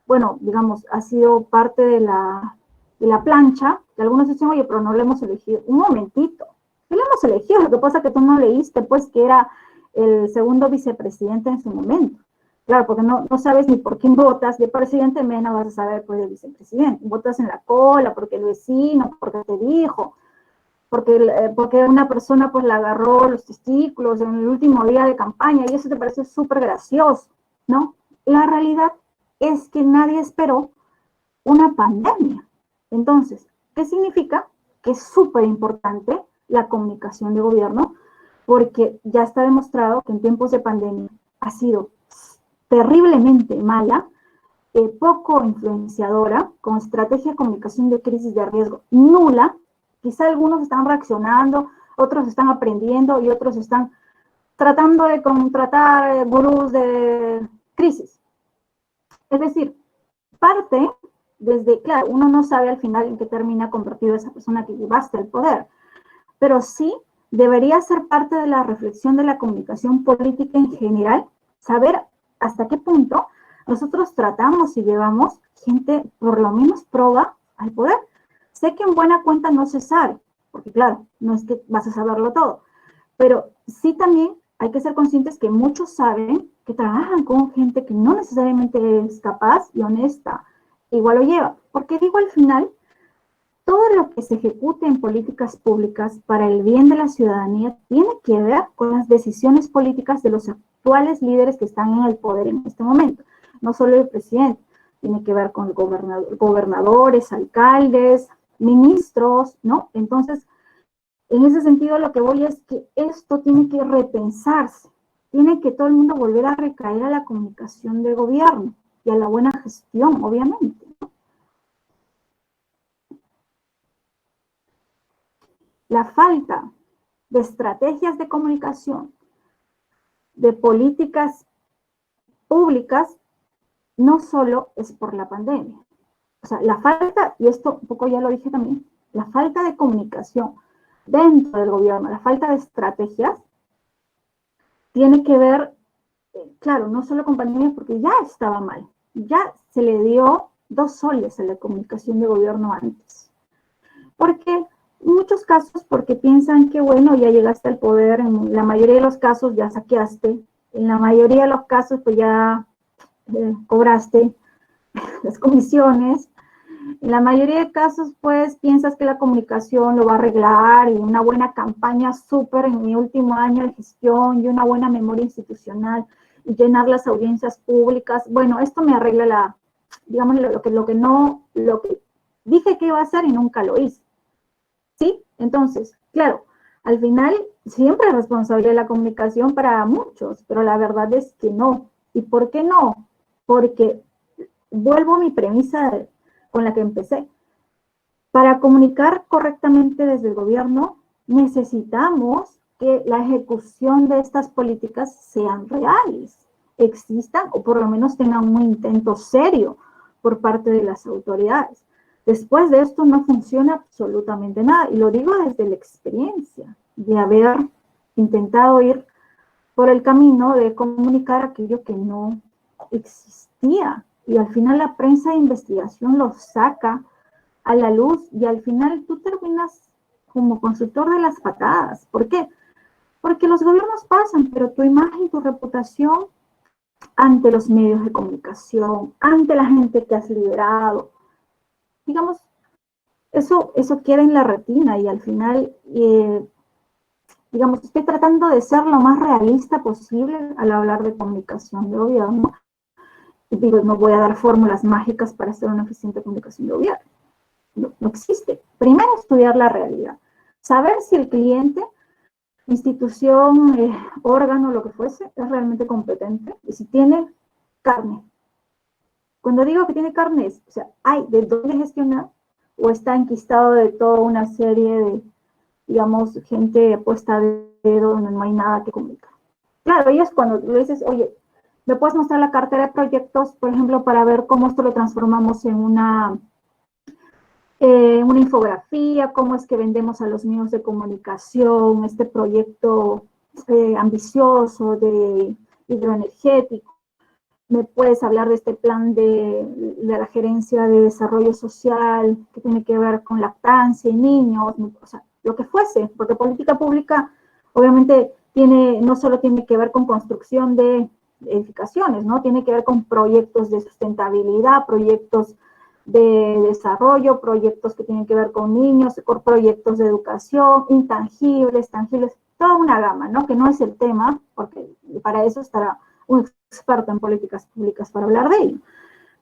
A: bueno, digamos, ha sido parte de la plancha, que algunos dicen, oye, pero no lo hemos elegido. Un momentito, sí lo hemos elegido, lo que pasa es que tú no leíste, pues, que era el segundo vicepresidente en su momento. Claro, porque no sabes ni por quién votas, de presidente menos vas a saber, pues, de vicepresidente. Votas en la cola, porque el vecino, porque te dijo, porque una persona, pues, le agarró los testículos en el último día de campaña, y eso te parece súper gracioso, ¿no? La realidad es que nadie esperó una pandemia. Entonces, ¿qué significa? Que es súper importante la comunicación de gobierno, porque ya está demostrado que en tiempos de pandemia ha sido terriblemente mala, poco influenciadora, con estrategia de comunicación de crisis de riesgo nula. Quizá algunos están reaccionando, otros están aprendiendo y otros están tratando de contratar gurús de crisis. Es decir, parte desde, claro, uno no sabe al final en qué termina convertido esa persona que llevaste al poder, pero sí debería ser parte de la reflexión de la comunicación política en general, saber hasta qué punto nosotros tratamos y llevamos gente por lo menos proba al poder. Sé que en buena cuenta no se sabe, porque claro, no es que vas a saberlo todo, pero sí también hay que ser conscientes que muchos saben que trabajan con gente que no necesariamente es capaz y honesta, igual lo lleva, porque digo al final, todo lo que se ejecute en políticas públicas para el bien de la ciudadanía tiene que ver con las decisiones políticas de los actuales líderes que están en el poder en este momento. No solo el presidente, tiene que ver con gobernadores, alcaldes, ministros, ¿no? Entonces, en ese sentido, lo que voy es que esto tiene que repensarse. Tiene que todo el mundo volver a recaer a la comunicación de gobierno y a la buena gestión, obviamente. La falta de estrategias de comunicación, de políticas públicas, no solo es por la pandemia. O sea, la falta, y esto un poco ya lo dije también, la falta de comunicación dentro del gobierno, la falta de estrategias, tiene que ver, claro, no solo con pandemia, porque ya estaba mal. Ya se le dio 2 soles a la comunicación de gobierno antes. Porque en muchos casos, porque piensan que, bueno, ya llegaste al poder, en la mayoría de los casos ya saqueaste, en la mayoría de los casos pues ya cobraste las comisiones. En la mayoría de casos, pues, piensas que la comunicación lo va a arreglar y una buena campaña súper en mi último año de gestión y una buena memoria institucional y llenar las audiencias públicas. Bueno, esto me arregla digamos, lo que dije que iba a hacer y nunca lo hice. ¿Sí? Entonces, claro, al final siempre es responsabilidad de la comunicación para muchos, pero la verdad es que no. ¿Y por qué no? Porque vuelvo a mi premisa con la que empecé. Para comunicar correctamente desde el gobierno, necesitamos que la ejecución de estas políticas sean reales, existan o por lo menos tengan un intento serio por parte de las autoridades. Después de esto no funciona absolutamente nada, y lo digo desde la experiencia de haber intentado ir por el camino de comunicar aquello que no existía. Y al final la prensa de investigación lo saca a la luz y al final tú terminas como consultor de las patadas. ¿Por qué? Porque los gobiernos pasan, pero tu imagen, tu reputación ante los medios de comunicación, ante la gente que has liderado, digamos, eso queda en la retina y al final, digamos, estoy tratando de ser lo más realista posible al hablar de comunicación de gobierno. Y digo, no voy a dar fórmulas mágicas para hacer una eficiente comunicación de gobierno. No existe. Primero, estudiar la realidad. Saber si el cliente, institución, órgano, lo que fuese, es realmente competente y si tiene carne. Cuando digo que tiene carne, o sea, hay de dónde gestionar o está enquistado de toda una serie de, digamos, gente puesta de dedo donde no hay nada que comunicar. Claro, y es cuando le dices, oye, ¿me puedes mostrar la cartera de proyectos, por ejemplo, para ver cómo esto lo transformamos en una infografía, cómo es que vendemos a los medios de comunicación este proyecto ambicioso de hidroenergético? ¿Me puedes hablar de este plan de la Gerencia de Desarrollo Social que tiene que ver con lactancia y niños? O sea, lo que fuese, porque política pública obviamente no solo tiene que ver con construcción de edificaciones, ¿no? Tiene que ver con proyectos de sustentabilidad, proyectos de desarrollo, proyectos que tienen que ver con niños, con proyectos de educación, intangibles, tangibles, toda una gama, ¿no? Que no es el tema, porque para eso estará un experto en políticas públicas para hablar de ello.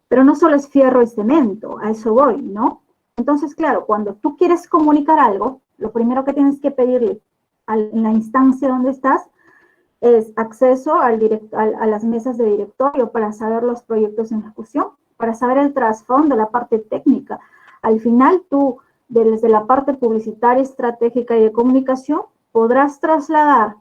A: Pero no solo es fierro y cemento, a eso voy, ¿no? Entonces, claro, cuando tú quieres comunicar algo, lo primero que tienes que pedirle en la instancia donde estás es acceso a las mesas de directorio para saber los proyectos en ejecución, para saber el trasfondo, la parte técnica. Al final tú, desde la parte publicitaria, estratégica y de comunicación, podrás trasladar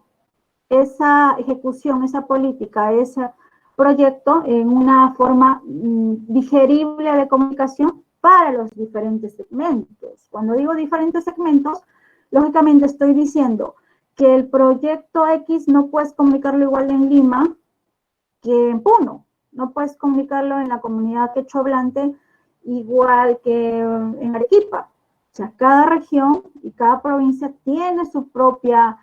A: esa ejecución, esa política, ese proyecto en una forma digerible de comunicación para los diferentes segmentos. Cuando digo diferentes segmentos, lógicamente estoy diciendo que el proyecto X no puedes comunicarlo igual en Lima que en Puno, no puedes comunicarlo en la comunidad quechohablante igual que en Arequipa. O sea, cada región y cada provincia tiene su propia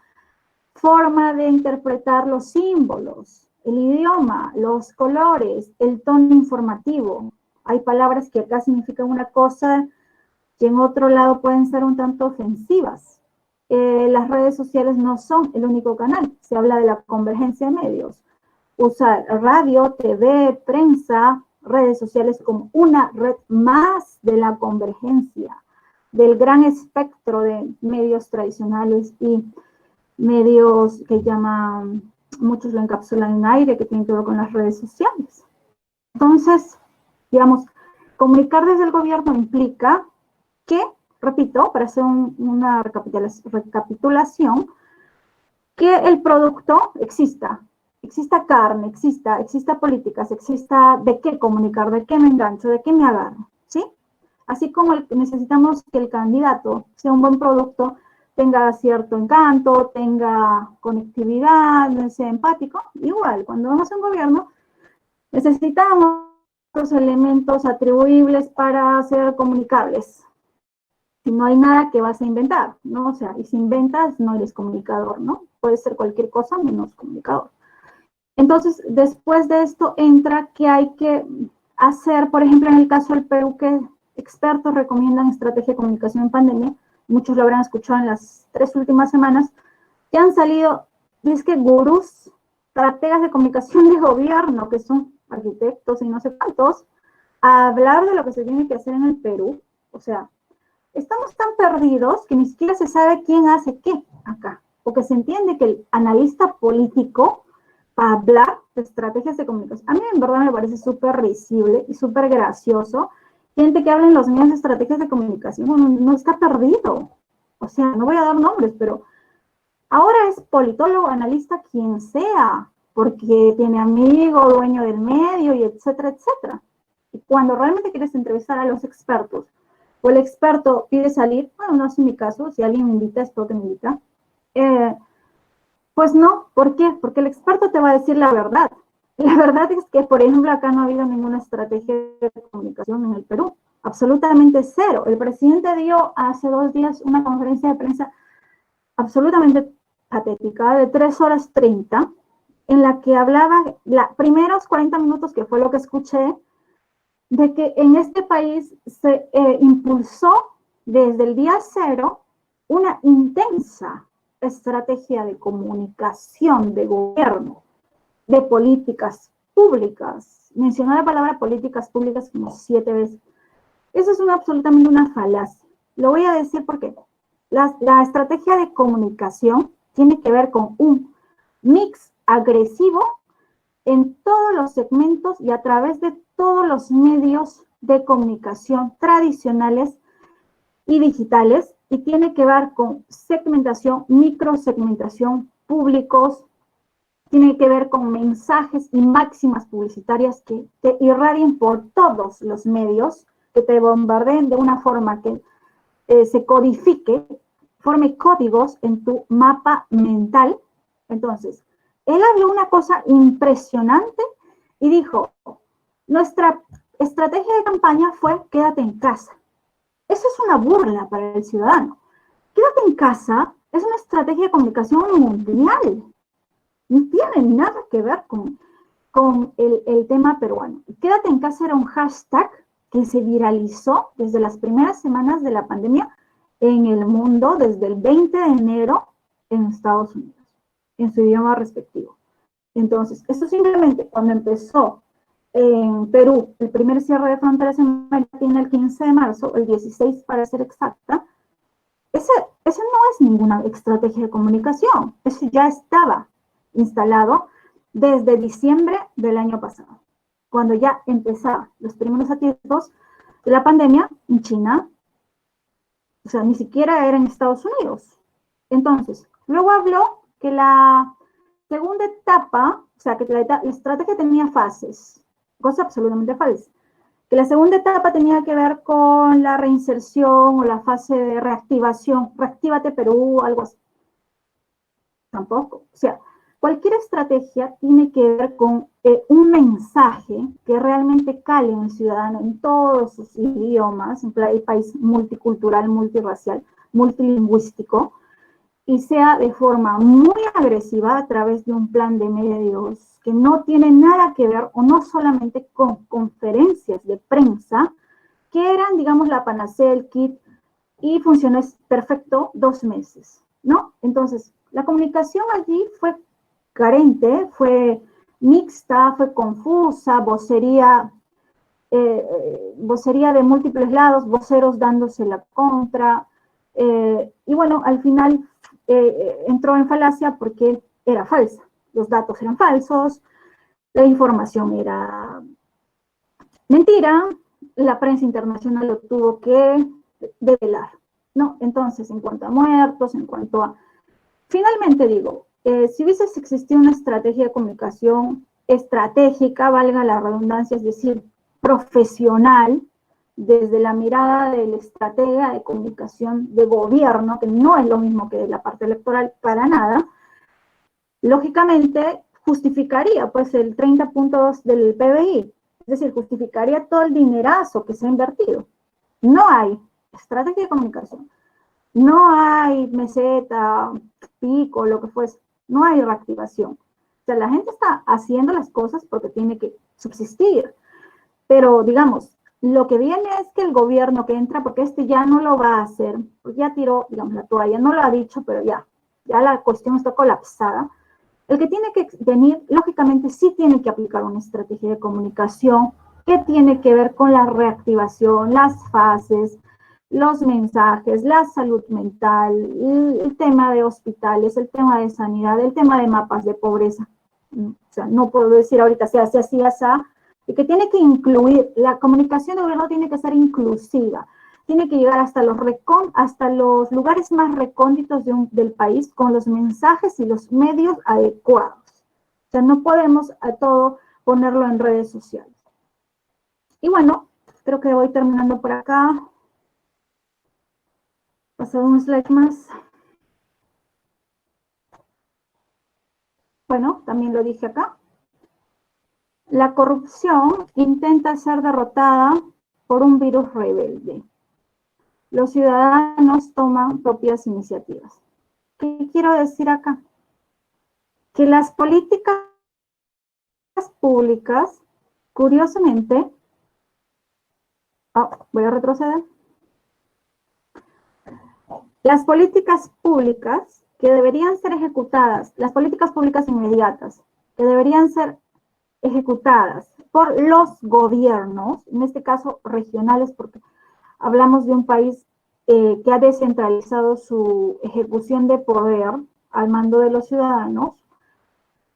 A: forma de interpretar los símbolos, el idioma, los colores, el tono informativo. Hay palabras que acá significan una cosa que en otro lado pueden ser un tanto ofensivas. Las redes sociales no son el único canal, se habla de la convergencia de medios. Usa radio, TV, prensa, redes sociales como una red más de la convergencia, del gran espectro de medios tradicionales y medios que llaman, muchos lo encapsulan en aire, que tienen que ver con las redes sociales. Entonces, digamos, comunicar desde el gobierno implica que, repito, para hacer una recapitulación, que el producto exista carne, exista políticas, exista de qué comunicar, de qué me engancho, de qué me agarro, ¿sí? Así como necesitamos que el candidato sea un buen producto, tenga cierto encanto, tenga conectividad, sea empático. Igual, cuando vamos a un gobierno, necesitamos los elementos atribuibles para ser comunicables. Si no hay nada que vas a inventar, ¿no? O sea, y si inventas, no eres comunicador, ¿no? Puede ser cualquier cosa menos comunicador. Entonces, después de esto entra que hay que hacer, por ejemplo, en el caso del Perú, que expertos recomiendan estrategia de comunicación en pandemia, muchos lo habrán escuchado en las 3 últimas semanas, que han salido, es que gurús, estrategas de comunicación de gobierno, que son arquitectos y no sé cuántos, a hablar de lo que se tiene que hacer en el Perú. O sea, estamos tan perdidos que ni siquiera se sabe quién hace qué acá, porque se entiende que el analista político para hablar de estrategias de comunicación, a mí en verdad me parece súper risible y súper gracioso, gente que habla en los medios de estrategias de comunicación, no está perdido. O sea, no voy a dar nombres, pero ahora es politólogo, analista, quien sea, porque tiene amigo, dueño del medio, y etcétera, etcétera. Y cuando realmente quieres entrevistar a los expertos, o el experto pide salir, bueno, no es mi caso, si alguien me invita, espero que me invita, pues no. ¿Por qué? Porque el experto te va a decir la verdad. La verdad es que, por ejemplo, acá no ha habido ninguna estrategia de comunicación en el Perú, absolutamente cero. El presidente dio hace 2 días una conferencia de prensa absolutamente patética, de 3 horas 30, en la que hablaba, los primeros 40 minutos, que fue lo que escuché, de que en este país se impulsó desde el día cero una intensa estrategia de comunicación, de gobierno, de políticas públicas. Mencionó la palabra políticas públicas como 7 veces. Eso es absolutamente una falacia. Lo voy a decir porque la estrategia de comunicación tiene que ver con un mix agresivo en todos los segmentos y a través de todos los medios de comunicación tradicionales y digitales, y tiene que ver con segmentación, microsegmentación, públicos, tiene que ver con mensajes y máximas publicitarias que te irradien por todos los medios, que te bombardeen de una forma que se codifique, forme códigos en tu mapa mental. Entonces, él habló una cosa impresionante y dijo, nuestra estrategia de campaña fue quédate en casa. Eso es una burla para el ciudadano. Quédate en casa es una estrategia de comunicación mundial. No tiene nada que ver con el tema peruano. Quédate en casa era un hashtag que se viralizó desde las primeras semanas de la pandemia en el mundo, desde el 20 de enero en Estados Unidos, en su idioma respectivo. Entonces, esto simplemente cuando empezó en Perú, el primer cierre de fronteras en América tiene el 15 de marzo, el 16 para ser exacta, ese no es ninguna estrategia de comunicación, eso ya estaba instalado desde diciembre del año pasado, cuando ya empezaban los primeros atisbos de la pandemia en China, o sea, ni siquiera era en Estados Unidos. Entonces, luego habló que la segunda etapa, o sea, que la estrategia tenía fases, cosa absolutamente falsa, que la segunda etapa tenía que ver con la reinserción o la fase de reactivación, reactívate Perú, algo así. Tampoco, o sea, cualquier estrategia tiene que ver con un mensaje que realmente cale en el ciudadano en todos sus idiomas, en un país multicultural, multirracial, multilingüístico, y sea de forma muy agresiva a través de un plan de medios que no tiene nada que ver, o no solamente con conferencias de prensa, que eran, digamos, la panacea, el kit, y funcionó perfecto 2 meses, ¿no? Entonces, la comunicación allí fue carente, fue mixta, fue confusa, vocería de múltiples lados, voceros dándose la contra, y bueno, al final entró en falacia porque era falsa, los datos eran falsos, la información era mentira, la prensa internacional lo tuvo que develar, ¿no? Entonces, en cuanto a muertos, en cuanto a... Finalmente digo, si hubiese existido una estrategia de comunicación estratégica, valga la redundancia, es decir, profesional, desde la mirada del estratega de comunicación de gobierno, que no es lo mismo que la parte electoral para nada, lógicamente justificaría pues el 30.2 del PBI, es decir, justificaría todo el dinerazo que se ha invertido. No hay estrategia de comunicación, no hay meseta, pico, lo que fuese, no hay reactivación. O sea, la gente está haciendo las cosas porque tiene que subsistir, pero digamos, lo que viene es que el gobierno que entra, porque este ya no lo va a hacer, porque ya tiró, digamos, la toalla, no lo ha dicho, pero ya la cuestión está colapsada. El que tiene que venir, lógicamente, sí tiene que aplicar una estrategia de comunicación que tiene que ver con la reactivación, las fases, los mensajes, la salud mental, el tema de hospitales, el tema de sanidad, el tema de mapas de pobreza. O sea, no puedo decir ahorita se hace así, así, y que tiene que incluir, la comunicación de gobierno tiene que ser inclusiva, tiene que llegar hasta los lugares más recónditos del país con los mensajes y los medios adecuados. O sea, no podemos a todo ponerlo en redes sociales. Y bueno, creo que voy terminando por acá. Pasado un slide más. Bueno, también lo dije acá. La corrupción intenta ser derrotada por un virus rebelde. Los ciudadanos toman propias iniciativas. ¿Qué quiero decir acá? Que las políticas públicas, curiosamente, voy a retroceder. Las políticas públicas que deberían ser ejecutadas, las políticas públicas inmediatas, que deberían ser ejecutadas por los gobiernos, en este caso regionales, porque hablamos de un país que ha descentralizado su ejecución de poder al mando de los ciudadanos,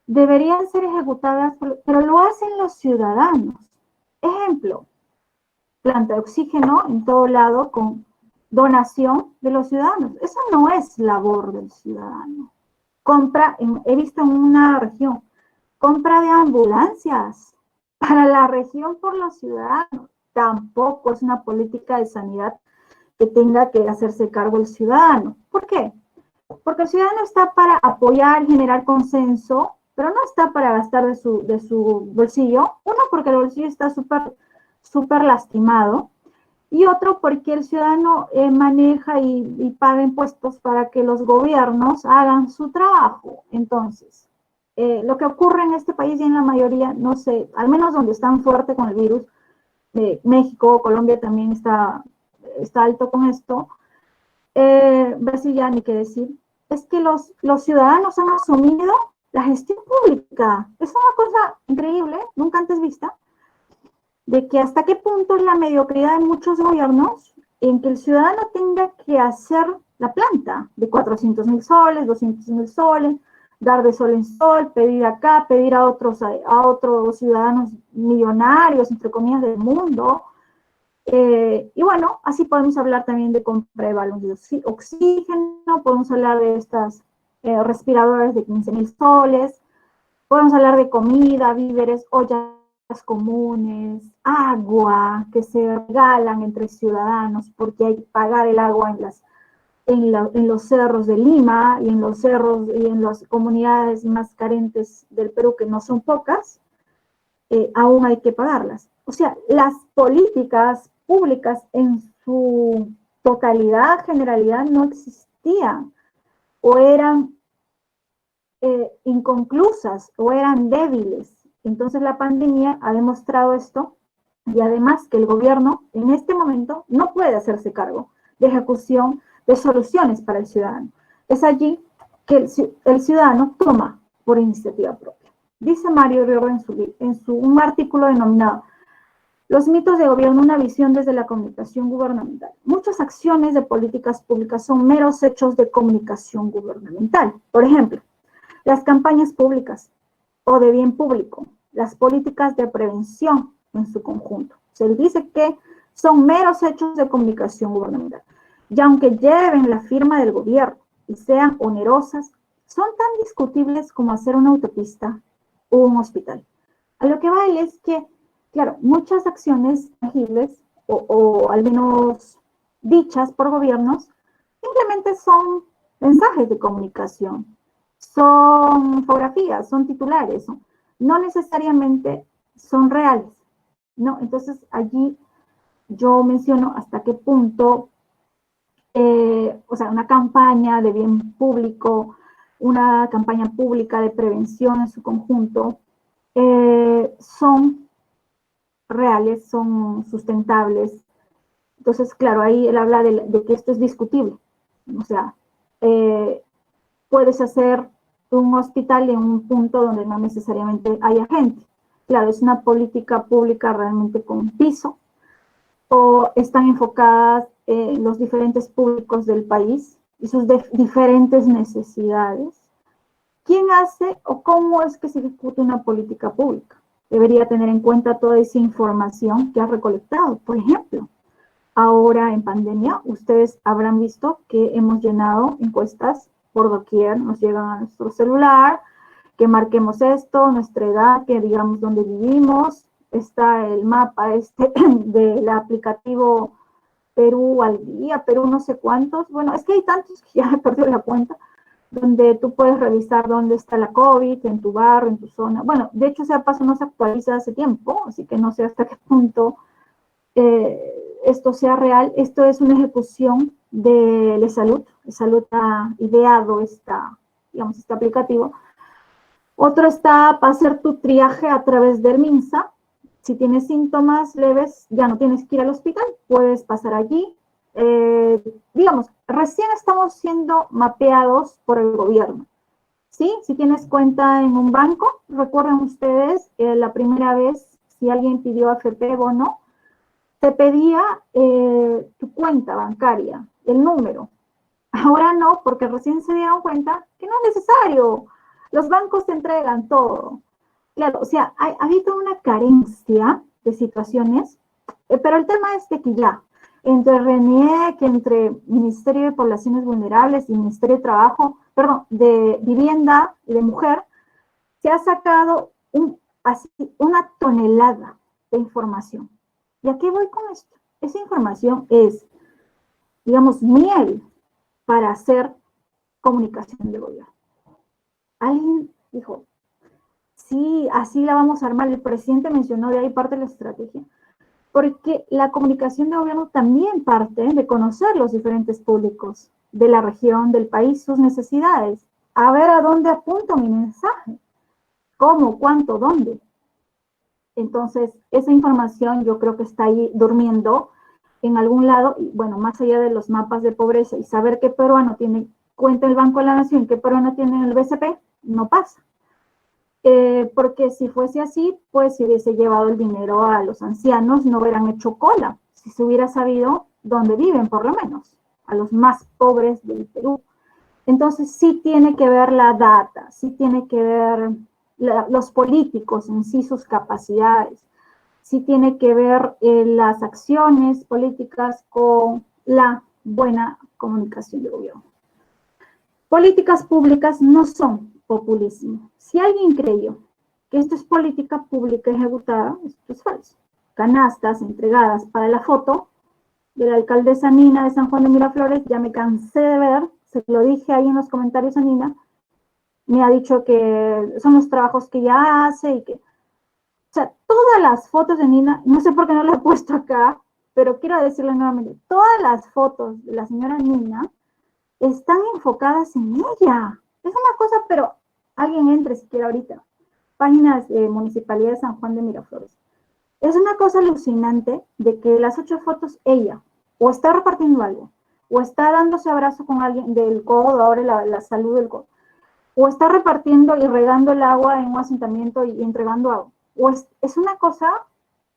A: deberían ser ejecutadas, pero lo hacen los ciudadanos. Ejemplo, planta de oxígeno en todo lado con donación de los ciudadanos. Eso no es labor del ciudadano. He visto en una región, compra de ambulancias para la región por los ciudadanos. Tampoco es una política de sanidad que tenga que hacerse cargo el ciudadano. ¿Por qué? Porque el ciudadano está para apoyar, generar consenso, pero no está para gastar de su bolsillo. Uno, porque el bolsillo está súper lastimado. Y otro, porque el ciudadano maneja y paga impuestos para que los gobiernos hagan su trabajo. Entonces, lo que ocurre en este país y en la mayoría, no sé, al menos donde están fuerte con el virus, México, Colombia también está alto con esto, Brasil ya ni qué decir, es que los ciudadanos han asumido la gestión pública. Es una cosa increíble, nunca antes vista, de que hasta qué punto es la mediocridad de muchos gobiernos en que el ciudadano tenga que hacer la planta de 400.000 soles, 200.000 soles, dar de sol en sol, pedir acá, pedir a otros ciudadanos millonarios, entre comillas, del mundo. Y bueno, así podemos hablar también de compra de balones de oxígeno, podemos hablar de estas respiradores de 15.000 soles, podemos hablar de comida, víveres, ollas comunes, agua que se regalan entre ciudadanos porque hay que pagar el agua en los cerros de Lima y en los cerros y en las comunidades más carentes del Perú, que no son pocas, aún hay que pagarlas. O sea, las políticas públicas en su totalidad, generalidad, no existían o eran inconclusas o eran débiles. Entonces la pandemia ha demostrado esto y además que el gobierno en este momento no puede hacerse cargo de ejecución de soluciones para el ciudadano. Es allí que el ciudadano toma por iniciativa propia. Dice Mario Riorro en un artículo denominado Los mitos de gobierno, una visión desde la comunicación gubernamental. Muchas acciones de políticas públicas son meros hechos de comunicación gubernamental. Por ejemplo, las campañas públicas o de bien público, las políticas de prevención en su conjunto. Se dice que son meros hechos de comunicación gubernamental. Y aunque lleven la firma del gobierno y sean onerosas, son tan discutibles como hacer una autopista o un hospital. A lo que va es que, claro, muchas acciones tangibles o al menos dichas por gobiernos, simplemente son mensajes de comunicación, son fotografías, son titulares, no necesariamente son reales, ¿no? Entonces allí yo menciono hasta qué punto, o sea, una campaña de bien público, una campaña pública de prevención en su conjunto, son reales, son sustentables. Entonces, claro, ahí él habla de que esto es discutible. O sea, eh, puedes hacer un hospital en un punto donde no necesariamente haya gente. Claro, es una política pública realmente con piso, o están enfocadas en los diferentes públicos del país y sus diferentes necesidades. ¿Quién hace o cómo es que se discute una política pública? Debería tener en cuenta toda esa información que ha recolectado. Por ejemplo, ahora en pandemia, ustedes habrán visto que hemos llenado encuestas por doquier, nos llegan a nuestro celular, que marquemos esto, nuestra edad, que digamos dónde vivimos. Está el mapa del aplicativo Perú al día, Perú no sé cuántos. Bueno, es que hay tantos que ya he perdido la cuenta, donde tú puedes revisar dónde está la COVID, en tu barrio, en tu zona. Bueno, de hecho, ese paso no se actualiza hace tiempo, así que no sé hasta qué punto esto sea real. Esto es una ejecución de Salud. Salud ha ideado digamos, este aplicativo. Otro está para hacer tu triaje a través del MINSA. Si tienes síntomas leves, ya no tienes que ir al hospital, puedes pasar allí. Digamos, recién estamos siendo mapeados por el gobierno. ¿Sí? Si tienes cuenta en un banco, recuerden ustedes, la primera vez, si alguien pidió AFP bono, te pedía tu cuenta bancaria, el número. Ahora no, porque recién se dieron cuenta que no es necesario. Los bancos te entregan todo. Claro, o sea, ha habido una carencia de situaciones, pero el tema es de que ya, entre RENIEC, entre Ministerio de Poblaciones Vulnerables y Ministerio de Trabajo, perdón, de Vivienda y de Mujer, se ha sacado una tonelada de información. ¿Y a qué voy con esto? Esa información es, digamos, miel para hacer comunicación de gobierno. Alguien dijo, sí, así la vamos a armar. El presidente mencionó de ahí parte de la estrategia, porque la comunicación de gobierno también parte de conocer los diferentes públicos de la región, del país, sus necesidades, a ver a dónde apunto mi mensaje, cómo, cuánto, dónde. Entonces, esa información yo creo que está ahí durmiendo en algún lado, y bueno, más allá de los mapas de pobreza y saber qué peruano tiene cuenta el Banco de la Nación, qué peruano tiene el BCP, no pasa. Porque si fuese así, pues si hubiese llevado el dinero a los ancianos, no hubieran hecho cola, si se hubiera sabido dónde viven, por lo menos, a los más pobres del Perú. Entonces sí tiene que ver la data, sí tiene que ver los políticos en sí, sus capacidades, sí tiene que ver las acciones políticas con la buena comunicación de gobierno. Políticas públicas no son populismo. Si alguien creyó que esto es política pública ejecutada, esto es falso. Canastas entregadas para la foto de la alcaldesa Nina de San Juan de Miraflores, ya me cansé de ver, se lo dije ahí en los comentarios a Nina, me ha dicho que son los trabajos que ella hace y que, o sea, todas las fotos de Nina, no sé por qué no la he puesto acá, pero quiero decirle nuevamente, todas las fotos de la señora Nina están enfocadas en ella. Es una cosa, pero alguien entre siquiera ahorita. Páginas de Municipalidad de San Juan de Miraflores. Es una cosa alucinante de que las 8 fotos ella o está repartiendo algo, o está dándose abrazo con alguien del codo, ahora la salud del codo, o está repartiendo y regando el agua en un asentamiento y entregando agua. O es una cosa,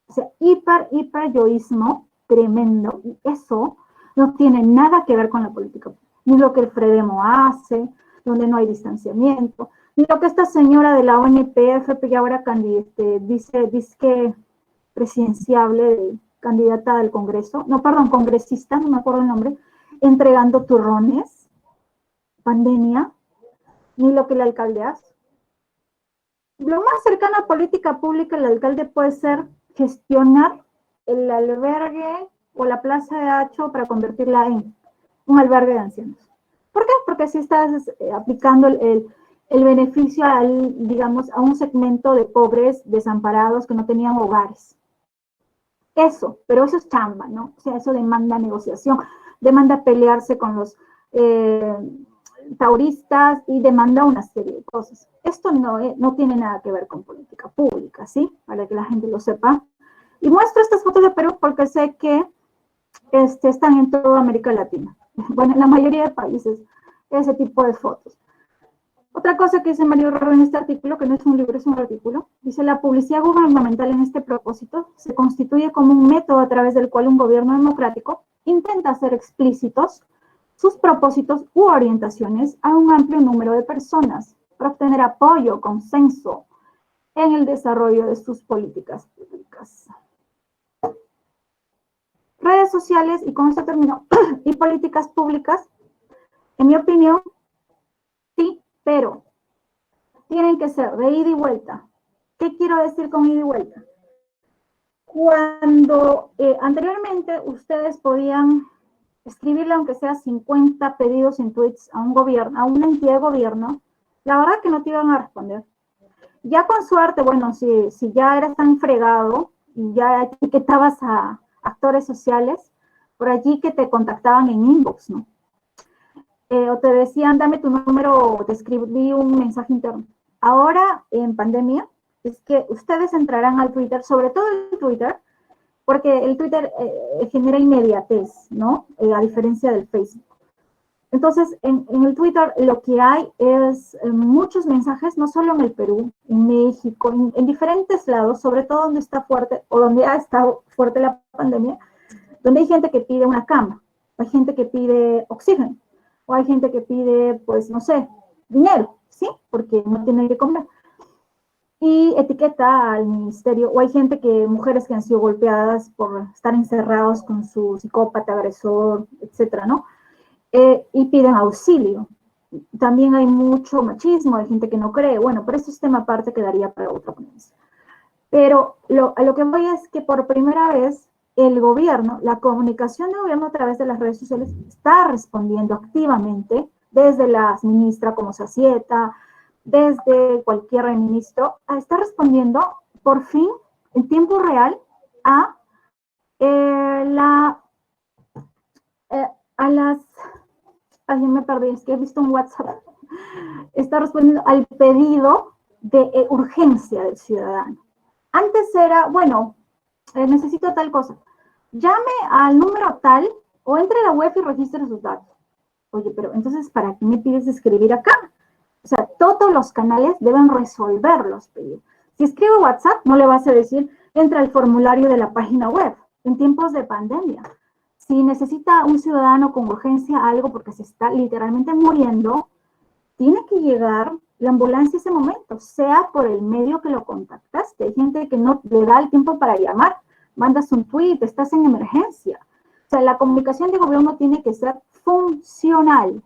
A: o sea, hiper yoísmo tremendo, y eso no tiene nada que ver con la política, ni lo que el Fredemo hace, donde no hay distanciamiento, ni lo que esta señora de la ONPF, que ahora dice que presidenciable, candidata del Congreso, no, perdón, congresista, no me acuerdo el nombre, entregando turrones, pandemia, ni lo que el alcalde hace. Lo más cercano a política pública el alcalde puede ser gestionar el albergue o la plaza de Hacho para convertirla en un albergue de ancianos. ¿Por qué? Porque así estás aplicando el beneficio digamos, a un segmento de pobres desamparados que no tenían hogares. Eso, pero eso es chamba, ¿no? O sea, eso demanda negociación, demanda pelearse con los tauristas y demanda una serie de cosas. Esto no tiene nada que ver con política pública, ¿sí? Para que la gente lo sepa. Y muestro estas fotos de Perú porque sé que están en toda América Latina. Bueno, en la mayoría de países, ese tipo de fotos. Otra cosa que dice Mario Rorro en este artículo, que no es un libro, es un artículo, dice: la publicidad gubernamental en este propósito se constituye como un método a través del cual un gobierno democrático intenta hacer explícitos sus propósitos u orientaciones a un amplio número de personas para obtener apoyo, consenso en el desarrollo de sus políticas públicas. Redes sociales, y con esto termino, y políticas públicas, en mi opinión, sí, pero tienen que ser de ida y vuelta. ¿Qué quiero decir con ida y vuelta? Cuando anteriormente ustedes podían escribirle aunque sea 50 pedidos en tweets a un gobierno, a una entidad de gobierno, la verdad que no te iban a responder. Ya con suerte, bueno, si ya eras tan fregado y ya etiquetabas a actores sociales, por allí que te contactaban en inbox, ¿no? O te decían, dame tu número, o te escribí un mensaje interno. Ahora, en pandemia, es que ustedes entrarán al Twitter, sobre todo el Twitter, porque el Twitter genera inmediatez, ¿no? A diferencia del Facebook. Entonces, en el Twitter lo que hay es muchos mensajes, no solo en el Perú, en México, en diferentes lados, sobre todo donde está fuerte, o donde ha estado fuerte la pandemia, donde hay gente que pide una cama, hay gente que pide oxígeno, o hay gente que pide, pues, no sé, dinero, ¿sí? Porque no tienen que comer. Y etiqueta al ministerio, o hay gente mujeres que han sido golpeadas por estar encerrados con su psicópata, agresor, etcétera, ¿no? Y piden auxilio. También hay mucho machismo, hay gente que no cree, bueno, pero eso es tema aparte que daría para otra ponencia. Pero a lo que voy es que por primera vez el gobierno, la comunicación del gobierno a través de las redes sociales está respondiendo activamente, desde las ministras como Sacieta, desde cualquier ministro, está respondiendo por fin en tiempo real a las... Ay, me perdí, es que he visto un WhatsApp. Está respondiendo al pedido de urgencia del ciudadano. Antes era, bueno, necesito tal cosa. Llame al número tal o entre a la web y registre sus datos. Oye, pero entonces, ¿para qué me pides escribir acá? O sea, todos los canales deben resolver los pedidos. Si escribe WhatsApp, no le vas a decir, entra al formulario de la página web. En tiempos de pandemia, si necesita un ciudadano con urgencia algo porque se está literalmente muriendo, tiene que llegar la ambulancia ese momento, sea por el medio que lo contactaste. Hay gente que no le da el tiempo para llamar, mandas un tweet, estás en emergencia. O sea, la comunicación de gobierno tiene que ser funcional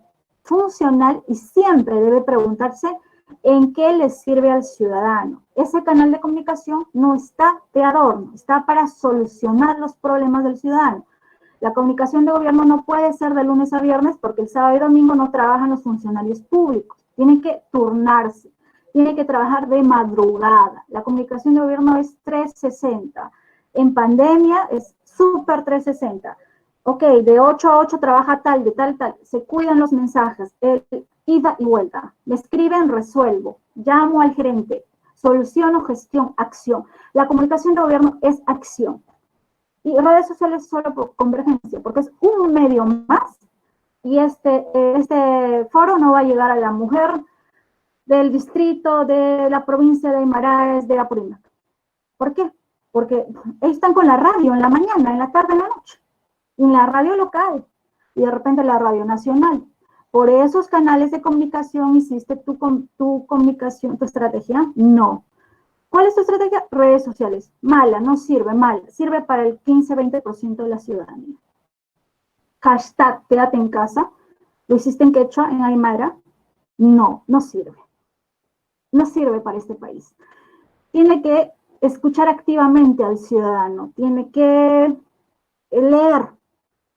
A: y siempre debe preguntarse en qué le sirve al ciudadano. Ese canal de comunicación no está de adorno, está para solucionar los problemas del ciudadano. La comunicación de gobierno no puede ser de lunes a viernes porque el sábado y domingo no trabajan los funcionarios públicos. Tienen que turnarse, tienen que trabajar de madrugada. La comunicación de gobierno es 360. En pandemia es súper 360. Ok, de 8 a 8 trabaja tal, de tal, tal. Se cuidan los mensajes, ida y vuelta. Me escriben, resuelvo. Llamo al gerente. Soluciono, gestión, acción. La comunicación de gobierno es acción. Y redes sociales solo por convergencia, porque es un medio más y este foro no va a llegar a la mujer del distrito, de la provincia de Aymaraes, de Apurímac. ¿Por qué? Porque ellos están con la radio en la mañana, en la tarde, en la noche, en la radio local y de repente la radio nacional. ¿Por esos canales de comunicación hiciste tu comunicación, tu estrategia? No. ¿Cuál es tu estrategia? Redes sociales. Mala, no sirve, mal. Sirve para el 15-20% de la ciudadanía. Hashtag, quédate en casa. ¿Lo hiciste en quechua, en aymara? No, no sirve. No sirve para este país. Tiene que escuchar activamente al ciudadano, tiene que leer,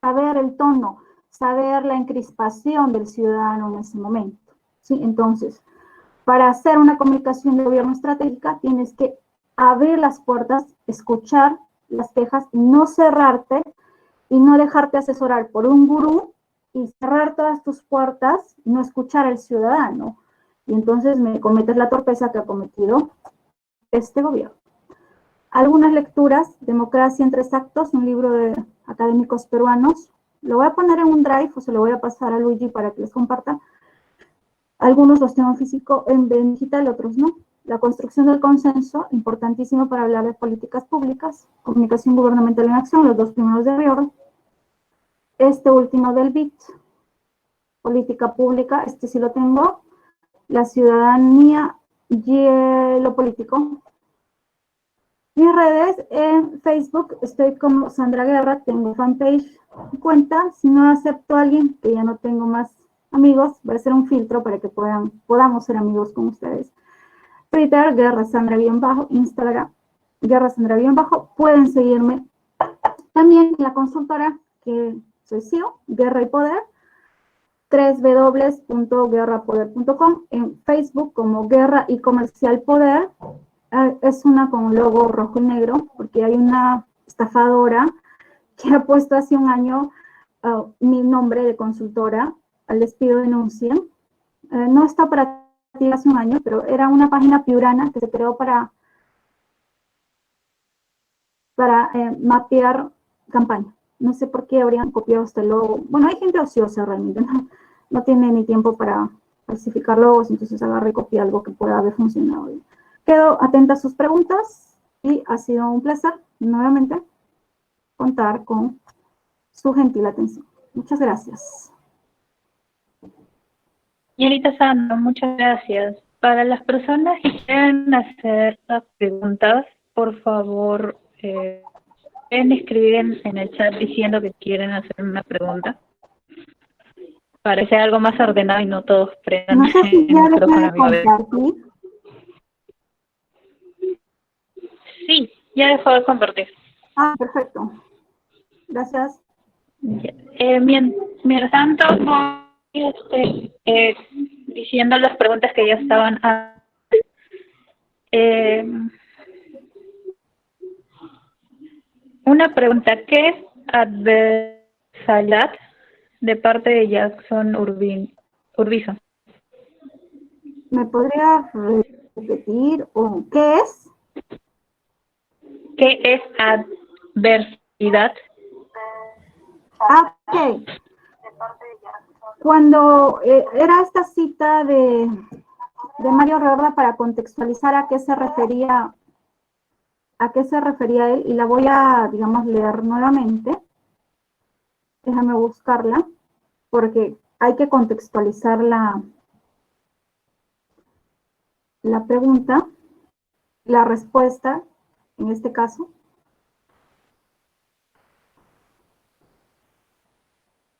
A: saber el tono, saber la encrispación del ciudadano en ese momento, ¿sí? Entonces, para hacer una comunicación de gobierno estratégica, tienes que abrir las puertas, escuchar las quejas, no cerrarte y no dejarte asesorar por un gurú y cerrar todas tus puertas, no escuchar al ciudadano. Y entonces me cometes la torpeza que ha cometido este gobierno. Algunas lecturas, Democracia en 3 actos, un libro de académicos peruanos. Lo voy a poner en un drive o se lo voy a pasar a Luigi para que les comparta. Algunos los tengo en físico, en digital, otros no. La construcción del consenso, importantísimo para hablar de políticas públicas. Comunicación gubernamental en acción, los 2 primeros de Riordan. Este último del BIT, política pública, este sí lo tengo. La ciudadanía y lo político. Mis redes, en Facebook estoy como Sandra Guerra, tengo fanpage, cuenta. Si no acepto a alguien, que ya no tengo más amigos, voy a hacer un filtro para que podamos ser amigos con ustedes. Twitter, Guerra Sandra _ Instagram, Guerra Sandra _ pueden seguirme. También la consultora, que soy CEO, Guerra y Poder, www.guerrapoder.com, en Facebook como Guerra y Comercial Poder. Es una con un logo rojo y negro, porque hay una estafadora que ha puesto hace un año mi nombre de consultora. Les pido denuncien. No está operativa hace un año, pero era una página piurana que se creó para mapear campaña. No sé por qué habrían copiado este logo. Bueno, hay gente ociosa realmente, no tiene ni tiempo para falsificar logos, entonces agarra y copia algo que pueda haber funcionado bien. Quedo atenta a sus preguntas y ha sido un placer nuevamente contar con su gentil atención. Muchas gracias.
B: Señorita Sandra, muchas gracias. Para las personas que quieran hacer las preguntas, por favor, pueden escribir en el chat diciendo que quieren hacer una pregunta, para que sea algo más ordenado y no todos prendan
A: No sé si
B: el
A: ya le
B: micrófono
A: puede
B: a mi vez.
A: compartir.
B: Sí, ya dejó de compartir.
A: Perfecto. Gracias.
B: Mientras tanto, voy diciendo las preguntas que ya estaban. Una pregunta, ¿qué es adversalidad de parte de Jackson Urbizo?
A: ¿Me podría repetir qué es?
B: ¿Qué es adversidad?
A: Ok. Cuando era esta cita de Mario Riordan para contextualizar a qué se refería él, y la voy a, digamos, leer nuevamente. Déjame buscarla, porque hay que contextualizar la pregunta, la respuesta, en este caso.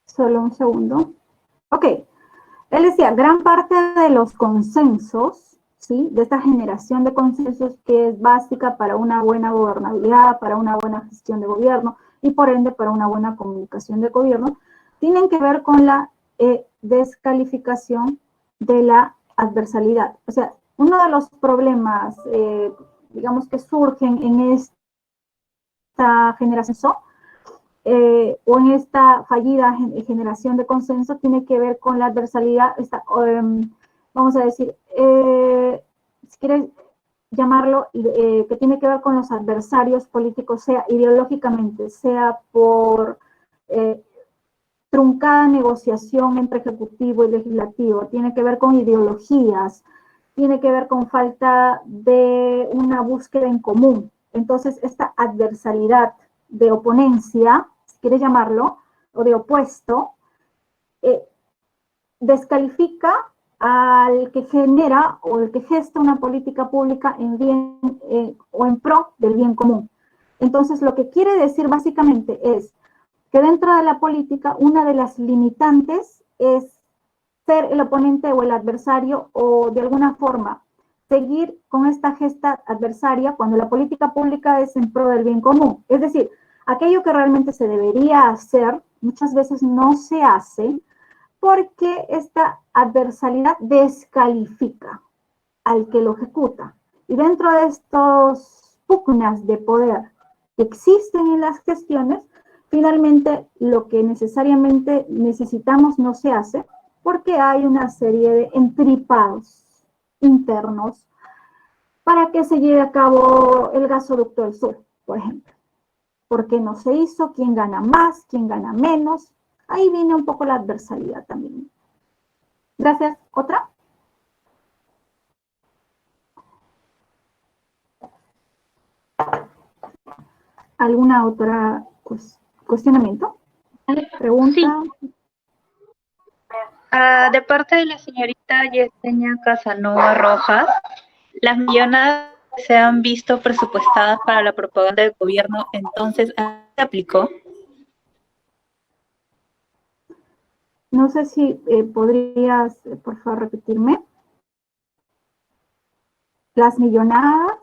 A: Solo un segundo. Ok. Él decía, gran parte de los consensos, ¿sí?, de esta generación de consensos que es básica para una buena gobernabilidad, para una buena gestión de gobierno y por ende para una buena comunicación de gobierno, tienen que ver con la descalificación de la adversalidad. O sea, uno de los problemas, digamos, que surgen en esta generación o en esta fallida generación de consenso tiene que ver con la adversalidad, vamos a decir, si quieres llamarlo, que tiene que ver con los adversarios políticos, sea ideológicamente, sea por truncada negociación entre ejecutivo y legislativo, tiene que ver con ideologías, tiene que ver con falta de una búsqueda en común. Entonces, esta adversalidad de oponencia, si quieres llamarlo, o de opuesto, descalifica al que genera o el que gesta una política pública en bien o en pro del bien común. Entonces, lo que quiere decir básicamente es que dentro de la política, una de las limitantes es ser el oponente o el adversario, o de alguna forma seguir con esta gesta adversaria cuando la política pública es en pro del bien común. Es decir, aquello que realmente se debería hacer, muchas veces no se hace porque esta adversalidad descalifica al que lo ejecuta. Y dentro de estos pugnas de poder que existen en las gestiones, finalmente lo que necesariamente necesitamos no se hace porque hay una serie de entripados internos para que se lleve a cabo el gasoducto del sur, por ejemplo. ¿Por qué no se hizo? ¿Quién gana más? ¿Quién gana menos? Ahí viene un poco la adversalidad también. Gracias. ¿Otra? ¿Alguna otra cuestionamiento? ¿Pregunta?
B: Sí. De parte de la señorita Yesenia Casanova Rojas, las millonadas se han visto presupuestadas para la propaganda del gobierno, entonces, ¿a qué se aplicó?
A: No sé si podrías, por favor, repetirme. Las millonadas.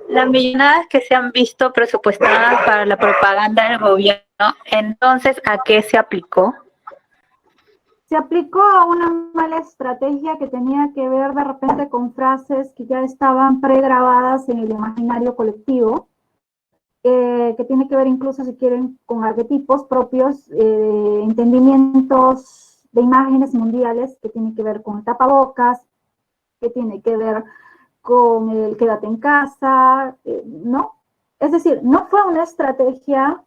B: Las millonadas que se han visto presupuestadas para la propaganda del gobierno, entonces, ¿a qué se aplicó?
A: Se aplicó a una mala estrategia que tenía que ver de repente con frases que ya estaban pregrabadas en el imaginario colectivo, que tiene que ver incluso, si quieren, con arquetipos propios, entendimientos de imágenes mundiales que tienen que ver con el tapabocas, que tiene que ver con el quédate en casa, ¿no? Es decir, no fue una estrategia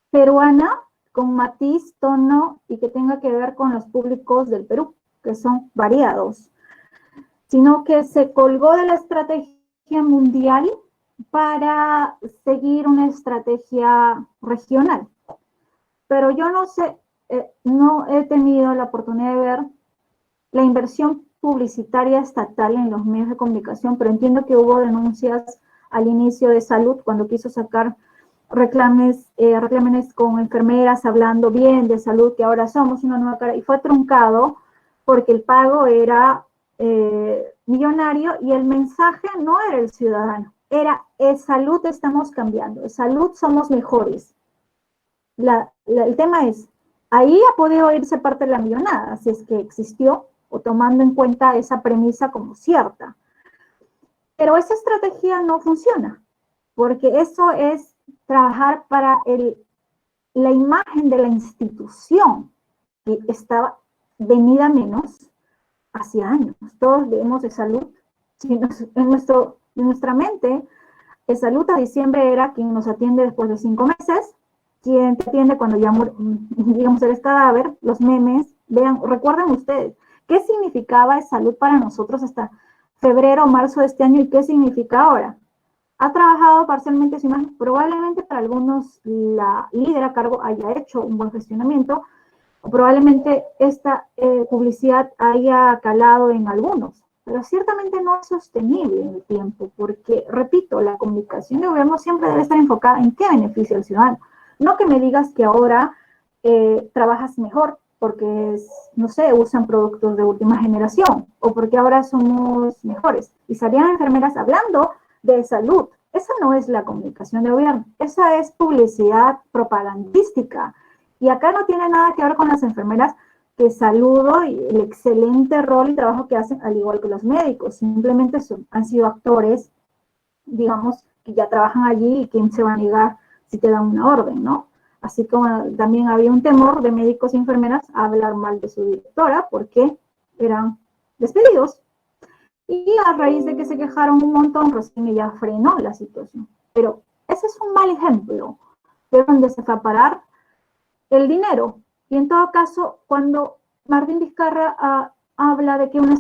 A: peruana con matiz, tono y que tenga que ver con los públicos del Perú, que son variados, sino que se colgó de la estrategia mundial para seguir una estrategia regional. Pero yo no sé, no he tenido la oportunidad de ver la inversión publicitaria estatal en los medios de comunicación, pero entiendo que hubo denuncias al inicio de salud cuando quiso sacar reclames con enfermeras hablando bien de salud, que ahora somos una nueva cara, y fue truncado porque el pago era millonario y el mensaje no era el ciudadano, era salud estamos cambiando, salud somos mejores. El tema es, ahí ha podido irse parte de la millonada, si es que existió, o tomando en cuenta esa premisa como cierta. Pero esa estrategia no funciona, porque eso es trabajar para la imagen de la institución, que estaba venida menos hace años. Todos vemos de salud. En nuestra mente, de salud a diciembre era quien nos atiende después de 5 meses, quien te atiende cuando ya, digamos, eres cadáver, los memes. Vean, recuerden ustedes, ¿qué significaba salud para nosotros hasta febrero o marzo de este año y qué significa ahora? Ha trabajado parcialmente su imagen, probablemente para algunos la líder a cargo haya hecho un buen gestionamiento, o probablemente esta publicidad haya calado en algunos, pero ciertamente no es sostenible en el tiempo, porque, repito, la comunicación de gobierno siempre debe estar enfocada en qué beneficia al ciudadano. No que me digas que ahora trabajas mejor porque, no sé, usan productos de última generación, o porque ahora somos mejores. Y salían enfermeras hablando de salud. Esa no es la comunicación de gobierno, esa es publicidad propagandística. Y acá no tiene nada que ver con las enfermeras, que saludo y el excelente rol y trabajo que hacen, al igual que los médicos. Simplemente han sido actores, digamos, que ya trabajan allí y quién se va a negar si te dan una orden, ¿no? Así como también había un temor de médicos y enfermeras a hablar mal de su directora porque eran despedidos. Y a raíz de que se quejaron un montón, recién ya frenó la situación. Pero ese es un mal ejemplo de donde se fue a parar el dinero. Y en todo caso, cuando Martín Vizcarra habla de que una